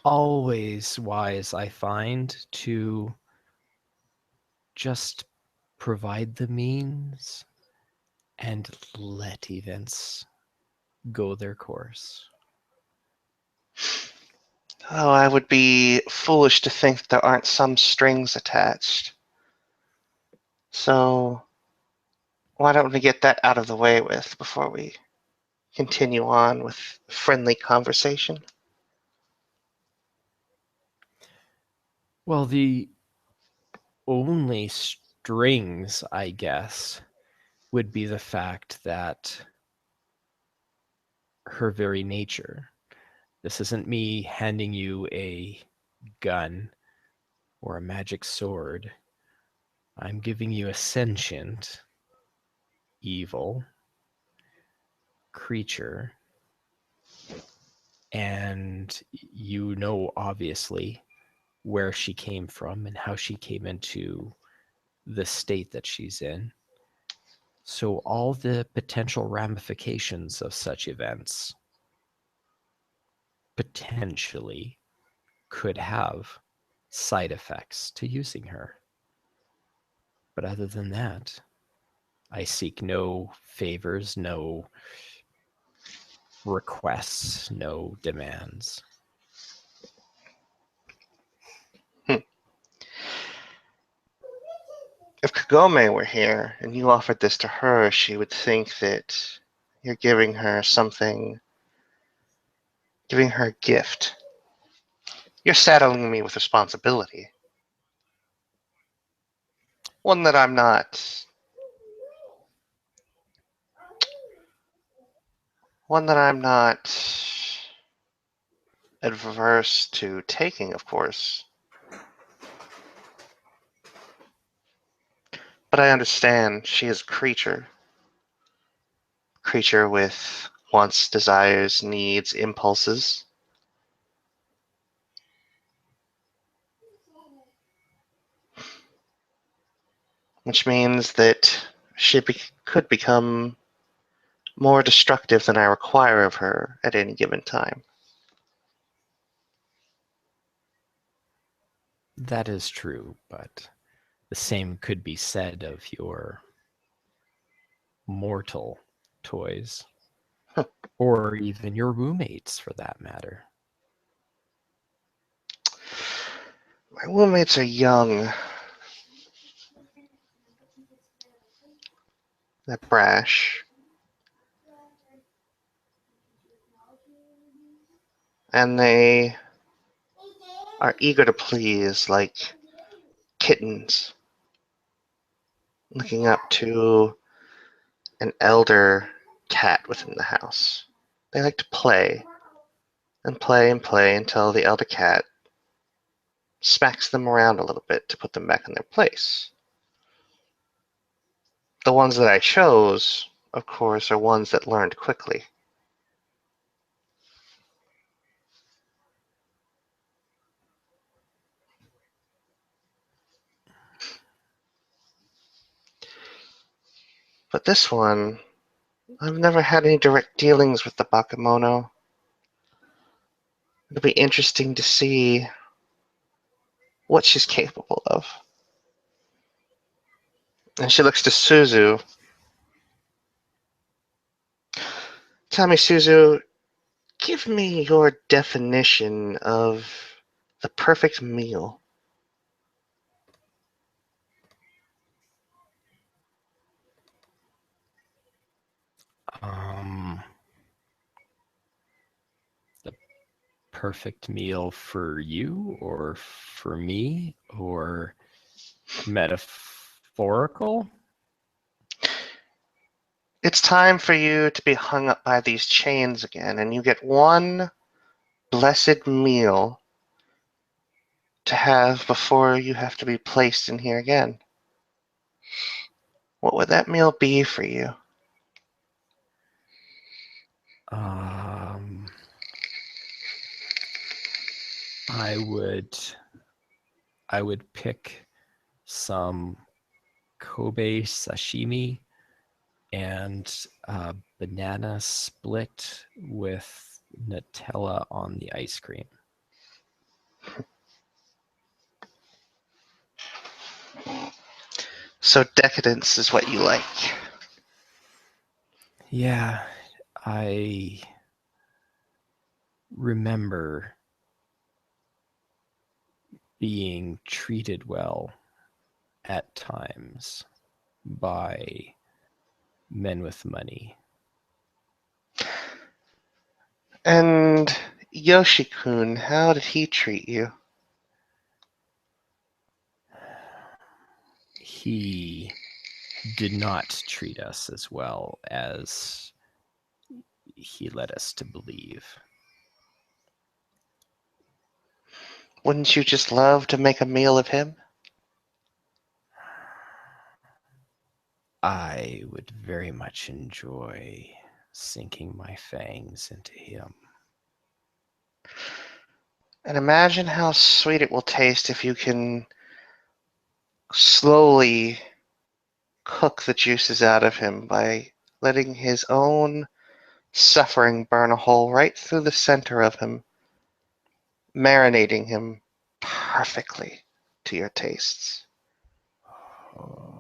always wise, I find, to just provide the means and let events go their course. Oh, I would be foolish to think that there aren't some strings attached. So, why don't we get that out of the way with before we continue on with friendly conversation? Well, the only strings, I guess, would be the fact that her very nature. This isn't me handing you a gun or a magic sword. I'm giving you a sentient, evil creature. And you know, obviously, where she came from and how she came into the state that she's in. So, all the potential ramifications of such events potentially could have side effects to using her. But other than that, I seek no favors, no requests, no demands. Hmm. If Kagome were here and you offered this to her, she would think that you're giving her something, giving her a gift. You're saddling me with responsibility. One that I'm not adverse to taking, of course. But I understand she is a creature with wants, desires, needs, impulses. Which means that she could become more destructive than I require of her at any given time. That is true, but the same could be said of your mortal toys, or even your roommates for that matter. My roommates are young. They're brash. And they are eager to please like kittens, looking up to an elder cat within the house. They like to play and play and play until the elder cat smacks them around a little bit to put them back in their place. The ones that I chose, of course, are ones that learned quickly. But this one, I've never had any direct dealings with the Bakemono. It'll be interesting to see what she's capable of. And she looks to Suzu. Tell me, Suzu, Give me your definition of the perfect meal. The perfect meal for you or for me or metaphorical? It's time for you to be hung up by these chains again, and you get one blessed meal to have before you have to be placed in here again. What would that meal be for you? I would pick some Kobe sashimi and banana split with Nutella on the ice cream. So decadence is what you like. Yeah, I remember being treated well at times by men with money. And Yoshi-kun, how did he treat you? He did not treat us as well as he led us to believe. Wouldn't you just love to make a meal of him? I would very much enjoy sinking my fangs into him. And imagine how sweet it will taste if you can slowly cook the juices out of him by letting his own suffering burn a hole right through the center of him, marinating him perfectly to your tastes. Oh.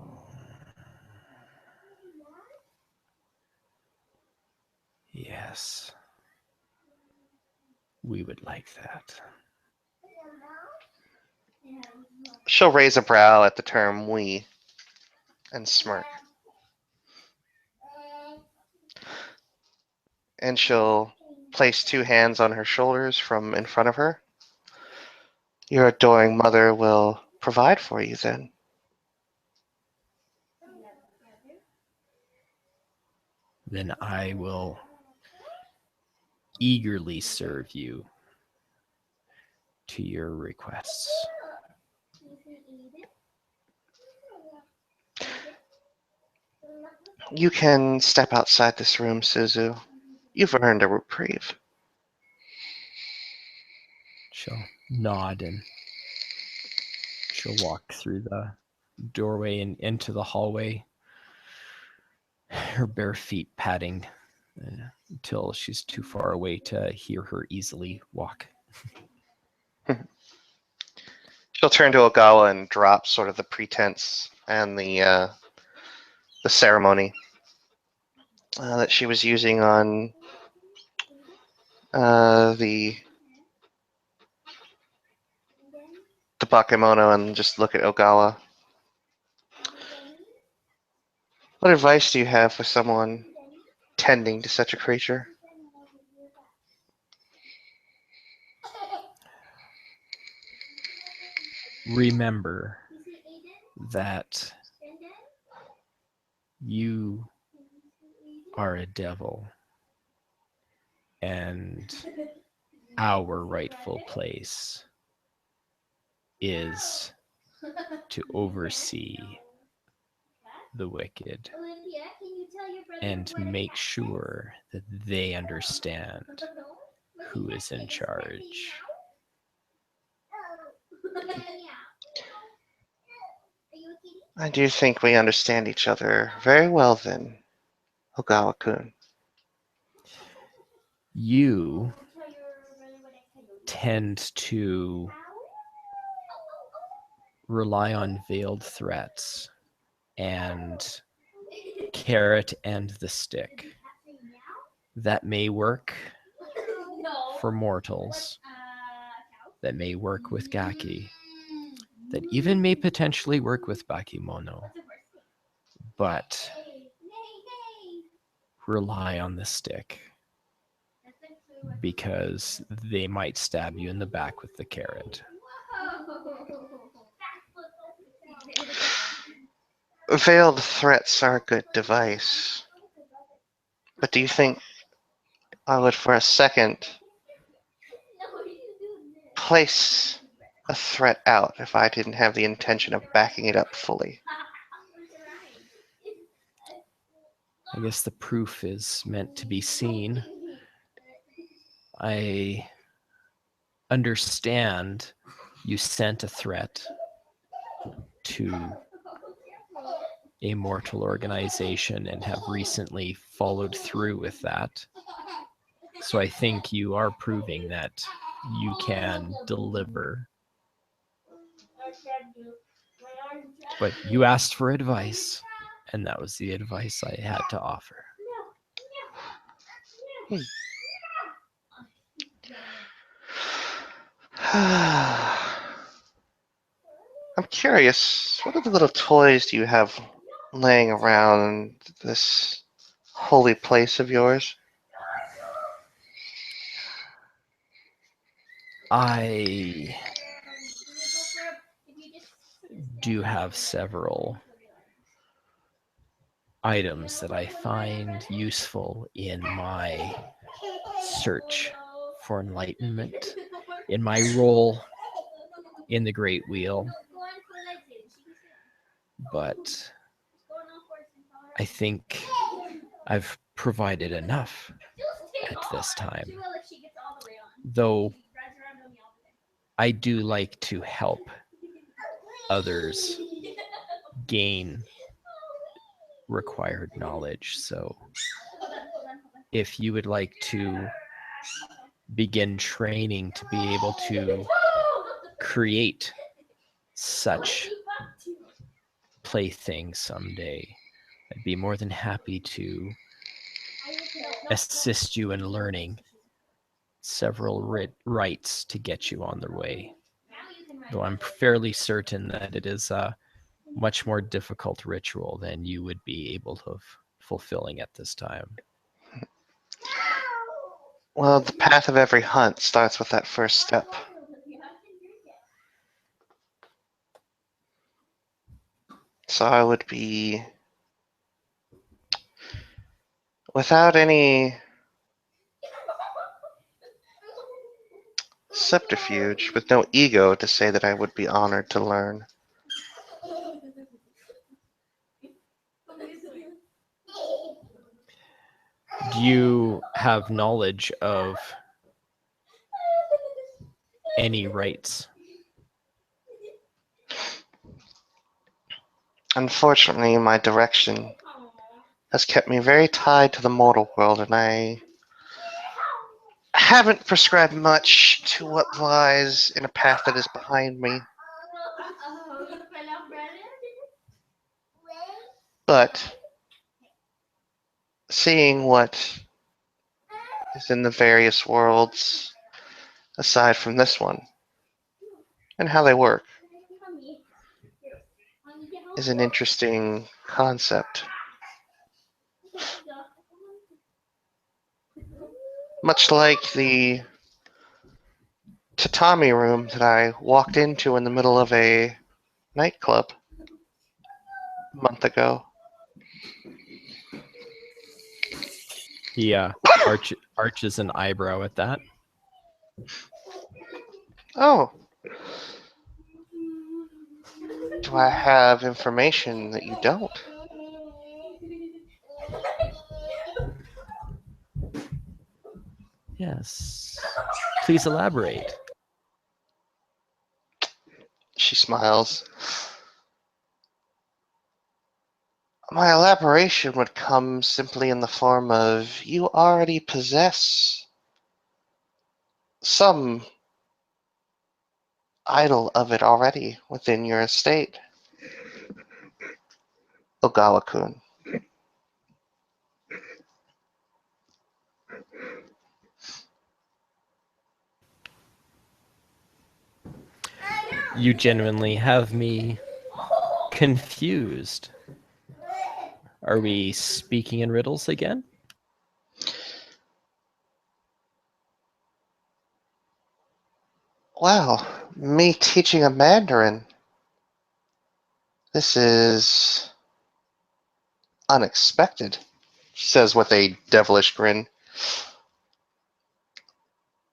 Yes, we would like that. She'll raise a brow at the term we and smirk. And she'll place two hands on her shoulders from in front of her. Your adoring mother will provide for you then. Then I will eagerly serve you to your requests. You can step outside this room, Suzu. You've earned a reprieve. She'll nod and she'll walk through the doorway and into the hallway, her bare feet padding until she's too far away to hear her easily walk. She'll turn to Ogawa and drop sort of the pretense and the ceremony that she was using on the bakemono and just look at Ogawa. What advice do you have for someone tending to such a creature? Remember that you are a devil, and our rightful place is to oversee the wicked and make sure that they understand who is in charge. I do think we understand each other very well then, Ogawa-kun. You tend to rely on veiled threats and carrot and the stick. That may work for mortals that may work with Gaki, that even may potentially work with Bakemono, but rely on the stick because they might stab you in the back with the carrot. Veiled threats are a good device. But do you think I would for a second place a threat out if I didn't have the intention of backing it up fully? I guess the proof is meant to be seen. I understand you sent a threat to a mortal organization and have recently followed through with that. So I think you are proving that you can deliver. But you asked for advice, and that was the advice I had to offer. I'm curious, what other little toys do you have laying around this holy place of yours? I do have several items that I find useful in my search for enlightenment, in my role in the Great Wheel. But I think I've provided enough at this time. Though I do like to help others gain required knowledge. So if you would like to begin training to be able to create such playthings someday, I'd be more than happy to assist you in learning several rites to get you on the way. Though I'm fairly certain that it is a much more difficult ritual than you would be able of fulfilling at this time. Well, the path of every hunt starts with that first step. So I would be, without any subterfuge, with no ego, to say that I would be honored to learn. Do you have knowledge of any rites? Unfortunately, my direction has kept me very tied to the mortal world, and I haven't prescribed much to what lies in a path that is behind me. But seeing what is in the various worlds aside from this one and how they work is an interesting concept. Much like the tatami room that I walked into in the middle of a nightclub a month ago. He arches an eyebrow at that. Oh. Do I have information that you don't? Yes. Please elaborate. She smiles. My elaboration would come simply in the form of you already possess some idol of it already within your estate. Ogawa-kun. You genuinely have me confused. Are we speaking in riddles again? Wow, me teaching a Mandarin. This is unexpected, she says with a devilish grin.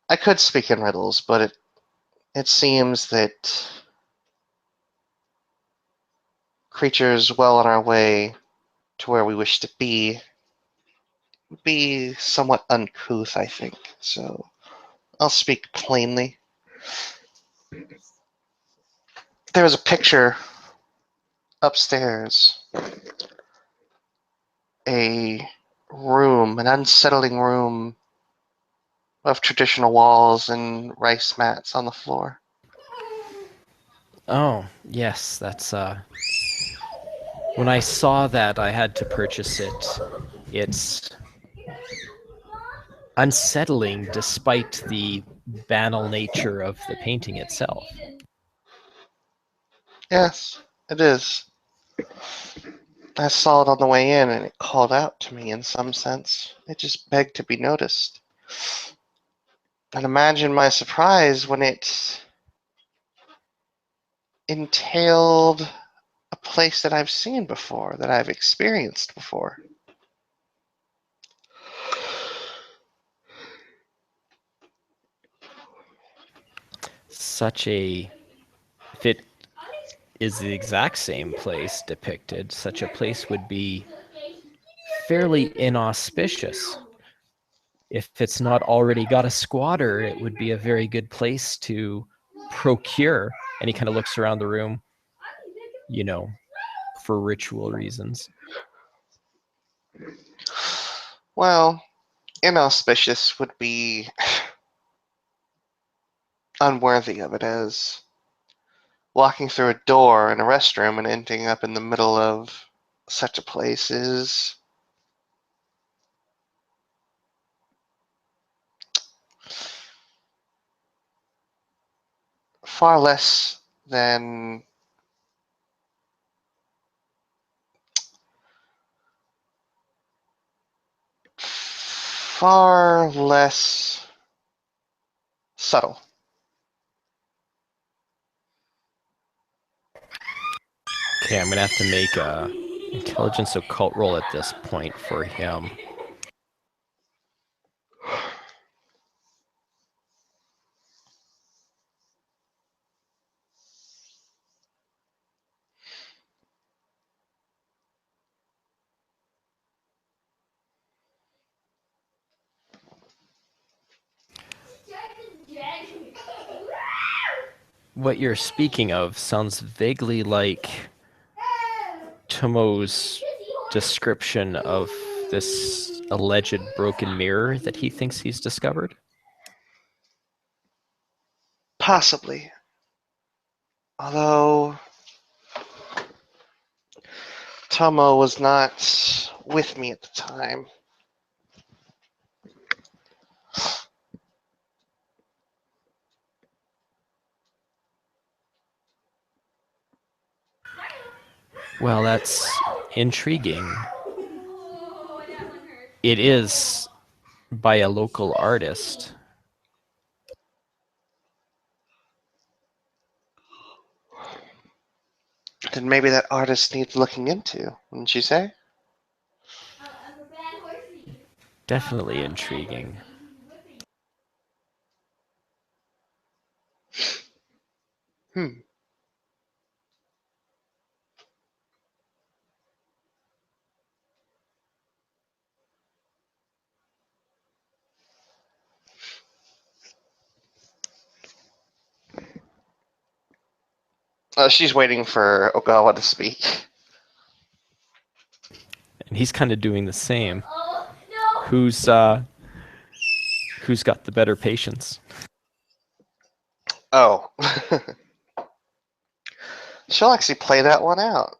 I could speak in riddles, but it seems that creatures well on our way to where we wish to be would be somewhat uncouth, I think. So I'll speak plainly. There was a picture upstairs, a room, an unsettling room of traditional walls and rice mats on the floor. Oh, yes, that's when I saw that I had to purchase it. It's unsettling despite the banal nature of the painting itself. Yes, it is. I saw it on the way in and it called out to me in some sense. It just begged to be noticed. And imagine my surprise when it entailed a place that I've seen before, that I've experienced before. Such a, if it is the exact same place depicted, such a place would be fairly inauspicious. If it's not already got a squatter, it would be a very good place to procure. And he kind of looks around the room, you know, for ritual reasons. Well, inauspicious would be unworthy of it, as walking through a door in a restroom and ending up in the middle of such a place is far less than far less subtle. Okay, I'm gonna have to make a intelligence occult roll at this point for him. What you're speaking of sounds vaguely like Tomo's description of this alleged broken mirror that he thinks he's discovered. Possibly. Although Tomo was not with me at the time. Well, that's intriguing. It is by a local artist. Then maybe that artist needs looking into, wouldn't you say? Definitely intriguing. Hmm. She's waiting for Ogawa to speak. And he's kind of doing the same. Who's got the better patience? Oh. She'll actually play that one out.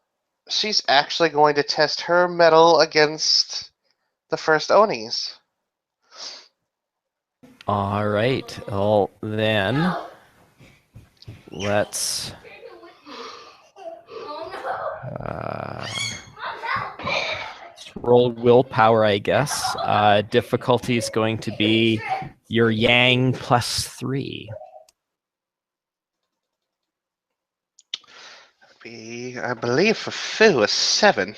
She's actually going to test her mettle against the first Onis. All right. Well, then Let's roll willpower, I guess. Difficulty is going to be your yang +3. Be, I believe, for Fu, a 7.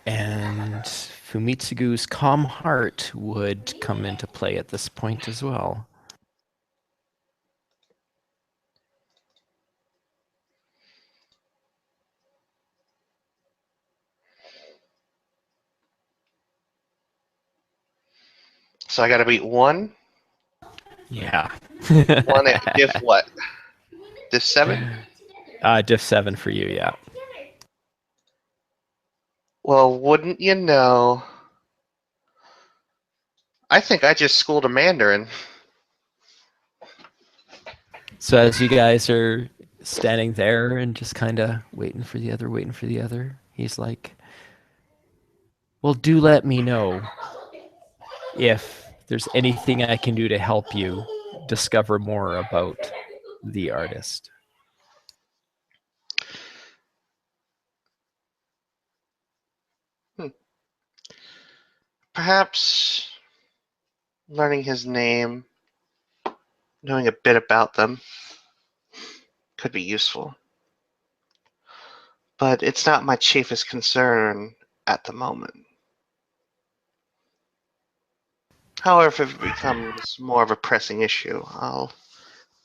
And Fumitsugu's calm heart would come into play at this point as well. So I got to beat 1. Yeah. 1 at diff what? Diff 7? Diff 7 for you, yeah. Well, wouldn't you know? I think I just schooled a Mandarin. So as you guys are standing there and just kind of waiting for the other, he's like, well, do let me know if there's anything I can do to help you discover more about the artist. Perhaps learning his name, knowing a bit about them, could be useful. But it's not my chiefest concern at the moment. However, if it becomes more of a pressing issue, I'll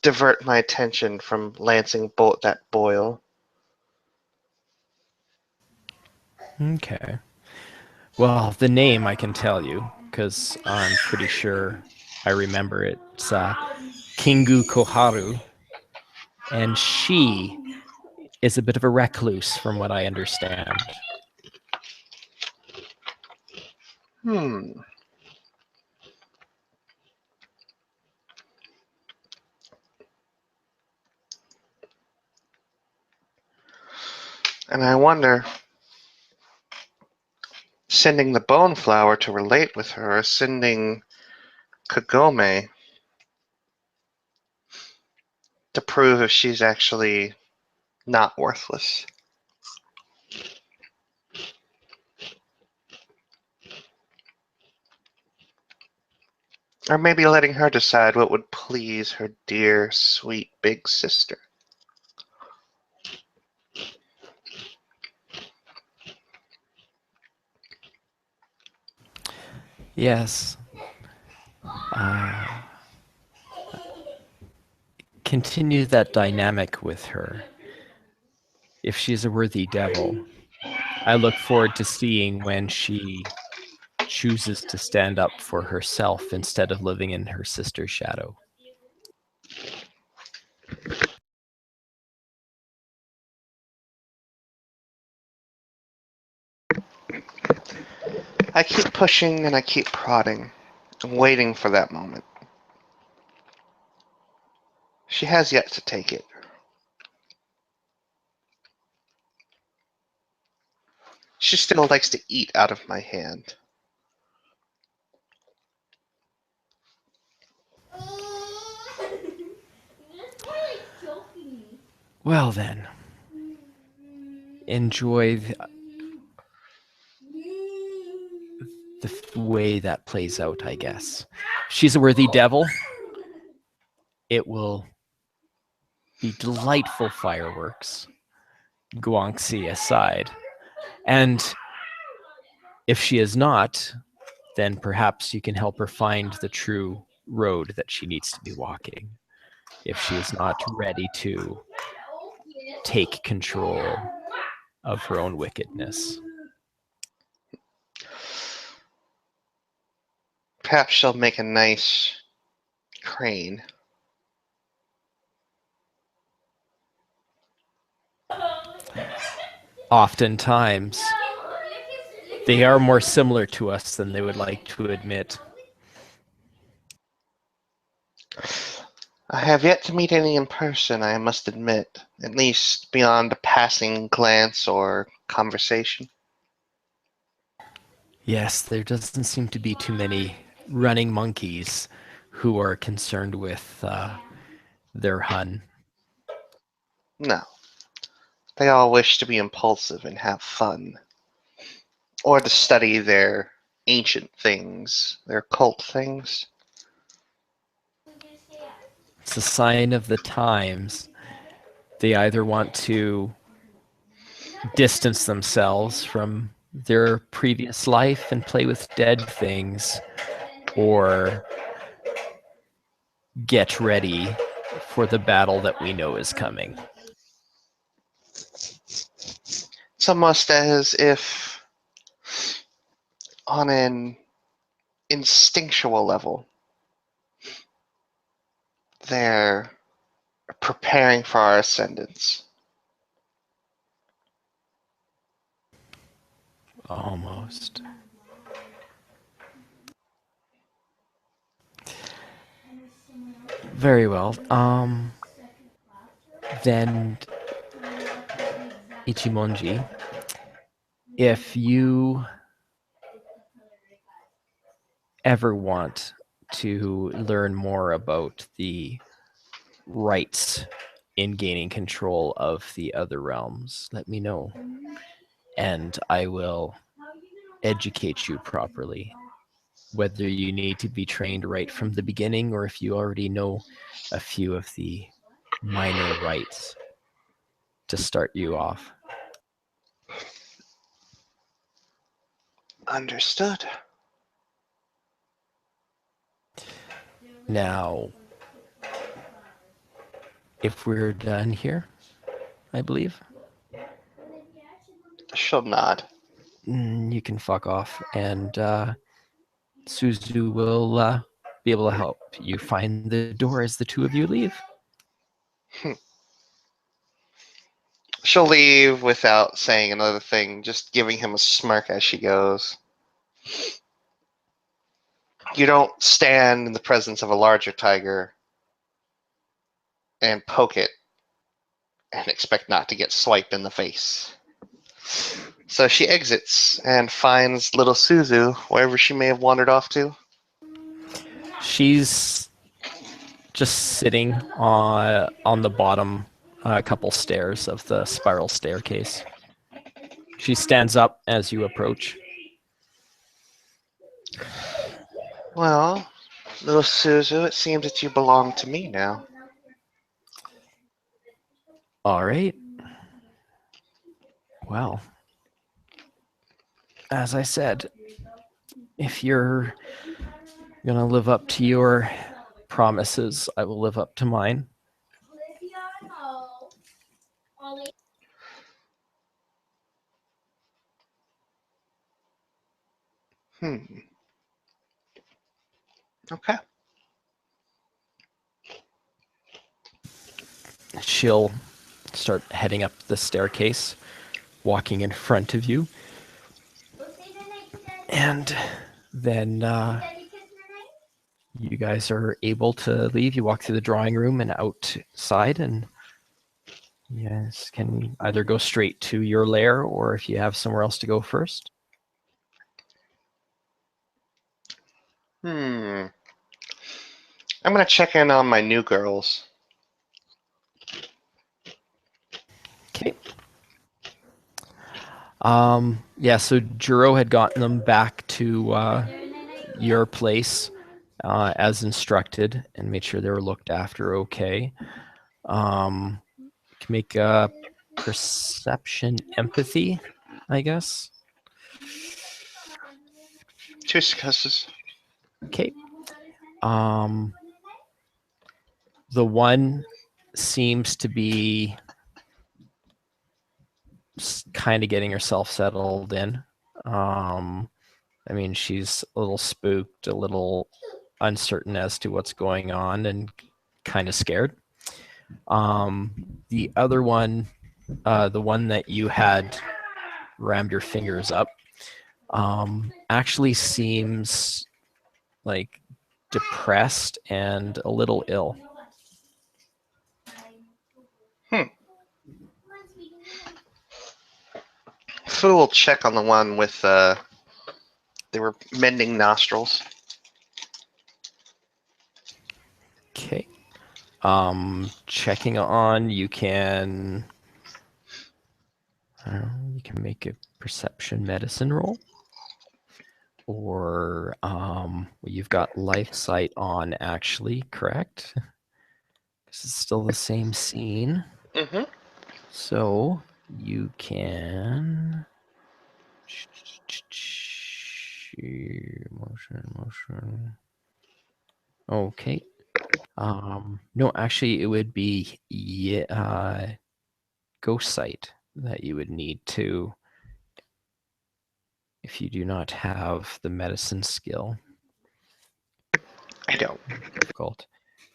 divert my attention from lancing that boil. Okay. Well, the name I can tell you, because I'm pretty sure I remember it. It's Kingu Koharu. And she is a bit of a recluse, from what I understand. And I wonder, sending the bone flower to relate with her, or sending Kagome to prove if she's actually not worthless. Or maybe letting her decide what would please her dear, sweet big sister. Yes. Continue that dynamic with her. If she's a worthy devil, I look forward to seeing when she chooses to stand up for herself instead of living in her sister's shadow. I keep pushing and I keep prodding, and waiting for that moment. She has yet to take it. She still likes to eat out of my hand. Well then, enjoy the way that plays out, I guess. If she's a worthy devil, it will be delightful fireworks, Guangxi aside. And if she is not, then perhaps you can help her find the true road that she needs to be walking. If she is not ready to take control of her own wickedness. Perhaps she'll make a nice crane. Oftentimes, they are more similar to us than they would like to admit. I have yet to meet any in person, I must admit, at least beyond a passing glance or conversation. Yes, there doesn't seem to be too many running monkeys who are concerned with their Hun. No. They all wish to be impulsive and have fun. Or to study their ancient things, their cult things. It's a sign of the times. They either want to distance themselves from their previous life and play with dead things, or get ready for the battle that we know is coming. It's almost as if, on an instinctual level, they're preparing for our ascendance. Almost. Very well. Then Ichimonji, if you ever want to learn more about the rights in gaining control of the other realms, let me know, and I will educate you properly. Whether you need to be trained right from the beginning, or if you already know a few of the minor rights to start you off. Understood. Now, if we're done here, I believe, She'll nod. you can fuck off, and Suzu will be able to help you find the door as the two of you leave. She'll leave without saying another thing, just giving him a smirk as she goes. You don't stand in the presence of a larger tiger and poke it and expect not to get swiped in the face. So she exits and finds little Suzu wherever she may have wandered off to. She's just sitting on the bottom couple stairs of the spiral staircase. She stands up as you approach. Well, little Suzu, it seems that you belong to me now. All right. Well, as I said, if you're going to live up to your promises, I will live up to mine. Okay. She'll start heading up the staircase, walking in front of you. And then you guys are able to leave. You walk through the drawing room and outside, and you guys can either go straight to your lair, or if you have somewhere else to go first. I'm gonna check in on my new girls. Okay. Yeah, so Juro had gotten them back to your place as instructed, and made sure they were looked after okay. Can make a perception empathy, I guess. 2 successes. Okay. The one seems to be kind of getting herself settled in. I mean, she's a little spooked, a little uncertain as to what's going on, and kind of scared. The other one, the one that you had rammed your fingers up, actually seems like depressed and a little ill. Fu will check on the one with they were mending nostrils. Okay. Checking on, you can make a perception medicine roll. Or you've got life sight on, actually, correct? This is still the same scene. Mm-hmm. So you can motion. Okay. No, actually, it would be ghost sight that you would need to, if you do not have the medicine skill. I don't. Difficult.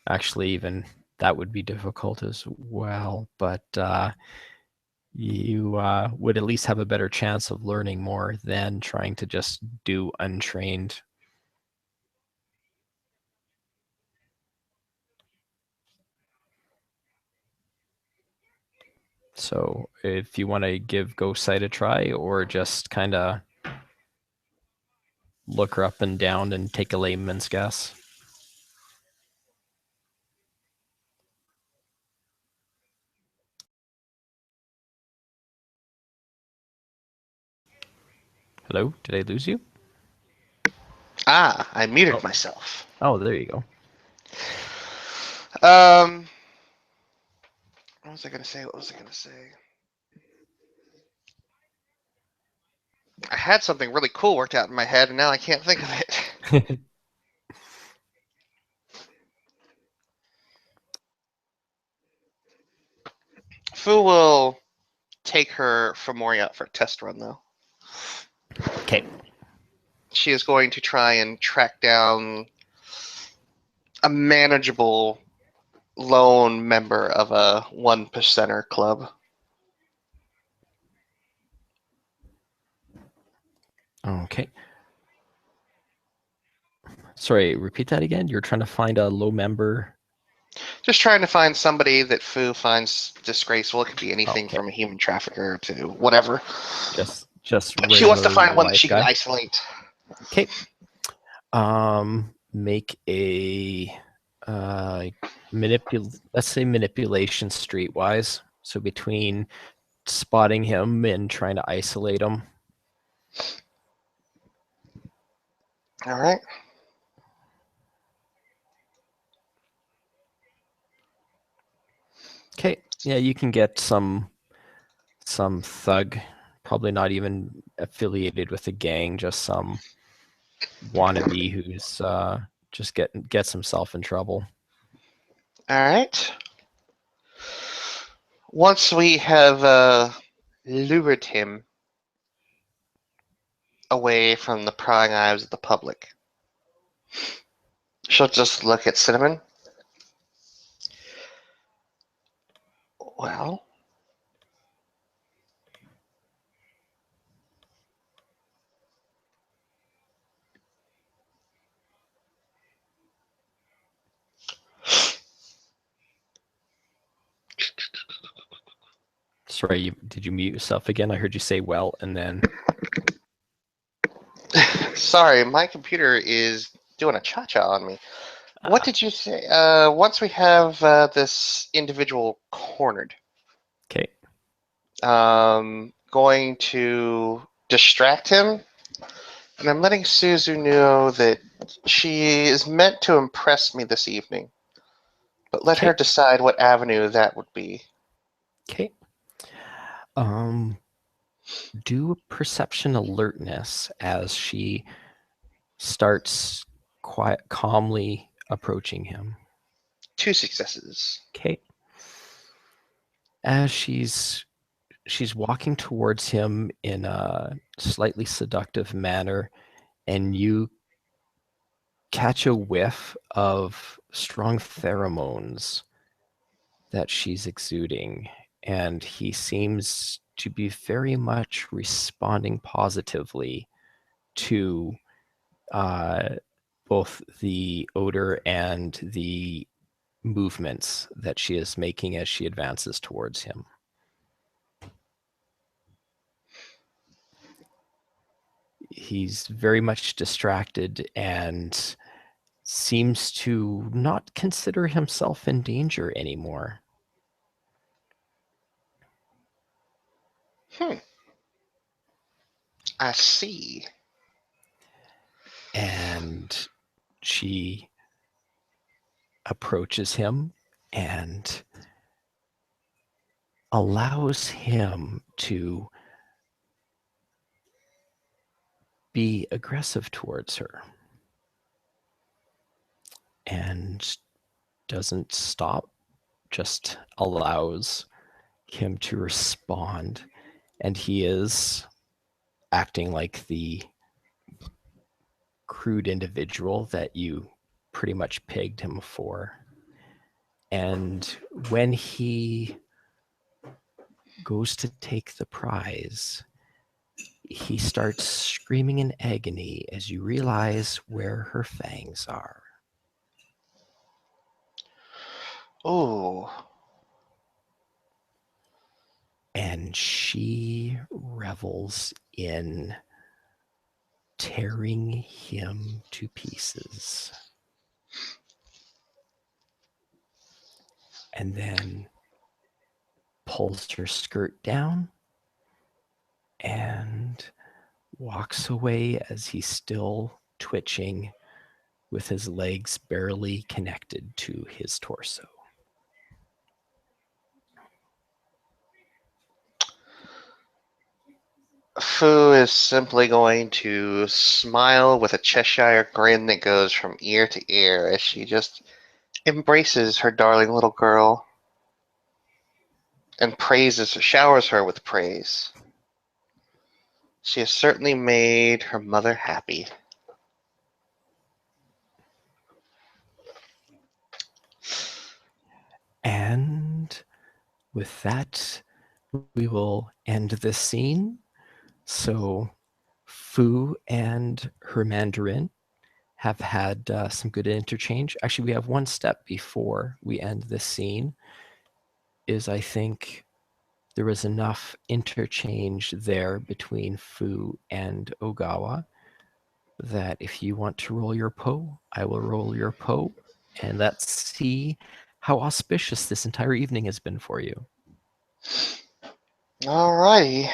Actually, even that would be difficult as well, but you would at least have a better chance of learning more than trying to just do untrained. So if you want to give Ghost Sight a try, or just kind of look her up and down and take a layman's guess. Hello? Did I lose you? Ah, I muted Oh. myself. Oh, there you go. What was I gonna say? I had something really cool worked out in my head, and now I can't think of it. Fu will take her Fomori out for a test run, though. Okay. She is going to try and track down a manageable lone member of a 1%er club. Okay. Sorry, repeat that again. You're trying to find a low member. Just trying to find somebody that Fu finds disgraceful. It could be anything Okay. from a human trafficker to whatever. Just She wants to regular find one that life she can guy. isolate. Okay. Make a let's say manipulation streetwise. So between spotting him and trying to isolate him. All right. Okay. Yeah, you can get some thug, probably not even affiliated with a gang, just some wannabe who's just gets himself in trouble. All right. Once we have lured him away from the prying eyes of the public, she'll just look at Cinnamon. Well, Sorry, did you mute yourself again? I heard you say well, and then sorry, my computer is doing a cha-cha on me. What did you say? Once we have this individual cornered, okay. going to distract him, and I'm letting Suzu know that she is meant to impress me this evening, but let her decide what avenue that would be. Okay. Do a perception alertness as she starts calmly approaching him. 2 successes. Okay. As she's walking towards him in a slightly seductive manner, and you catch a whiff of strong pheromones that she's exuding, and he seems to be very much responding positively to both the odor and the movements that she is making as she advances towards him. He's very much distracted, and seems to not consider himself in danger anymore. I see. And she approaches him and allows him to be aggressive towards her and doesn't stop, just allows him to respond. And he is acting like the crude individual that you pretty much pegged him for. And when he goes to take the prize, he starts screaming in agony as you realize where her fangs are. Oh. And she revels in tearing him to pieces. And then pulls her skirt down and walks away as he's still twitching with his legs barely connected to his torso. Fu is simply going to smile with a Cheshire grin that goes from ear to ear as she just embraces her darling little girl and showers her with praise. She has certainly made her mother happy. And with that, we will end this scene. So Fu and her Mandarin have had some good interchange. Actually, we have one step before we end this scene, is I think there was enough interchange there between Fu and Ogawa that if you want to roll your Po, I will roll your Po, and let's see how auspicious this entire evening has been for you. Alrighty.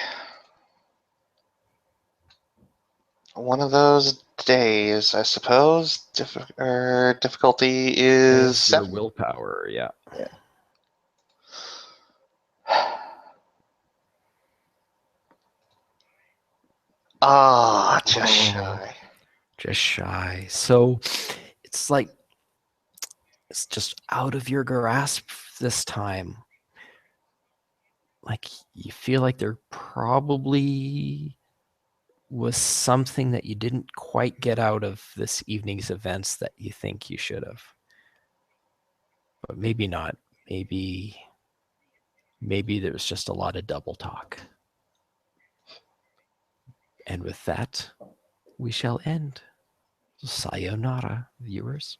One of those days, I suppose. Difficulty is As your 7. willpower, yeah. Ah, just shy. Just shy. So it's like it's just out of your grasp this time. Like you feel like there probably was something that you didn't quite get out of this evening's events that you think you should have. But maybe not. Maybe there was just a lot of double talk. And with that, we shall end. Sayonara, viewers.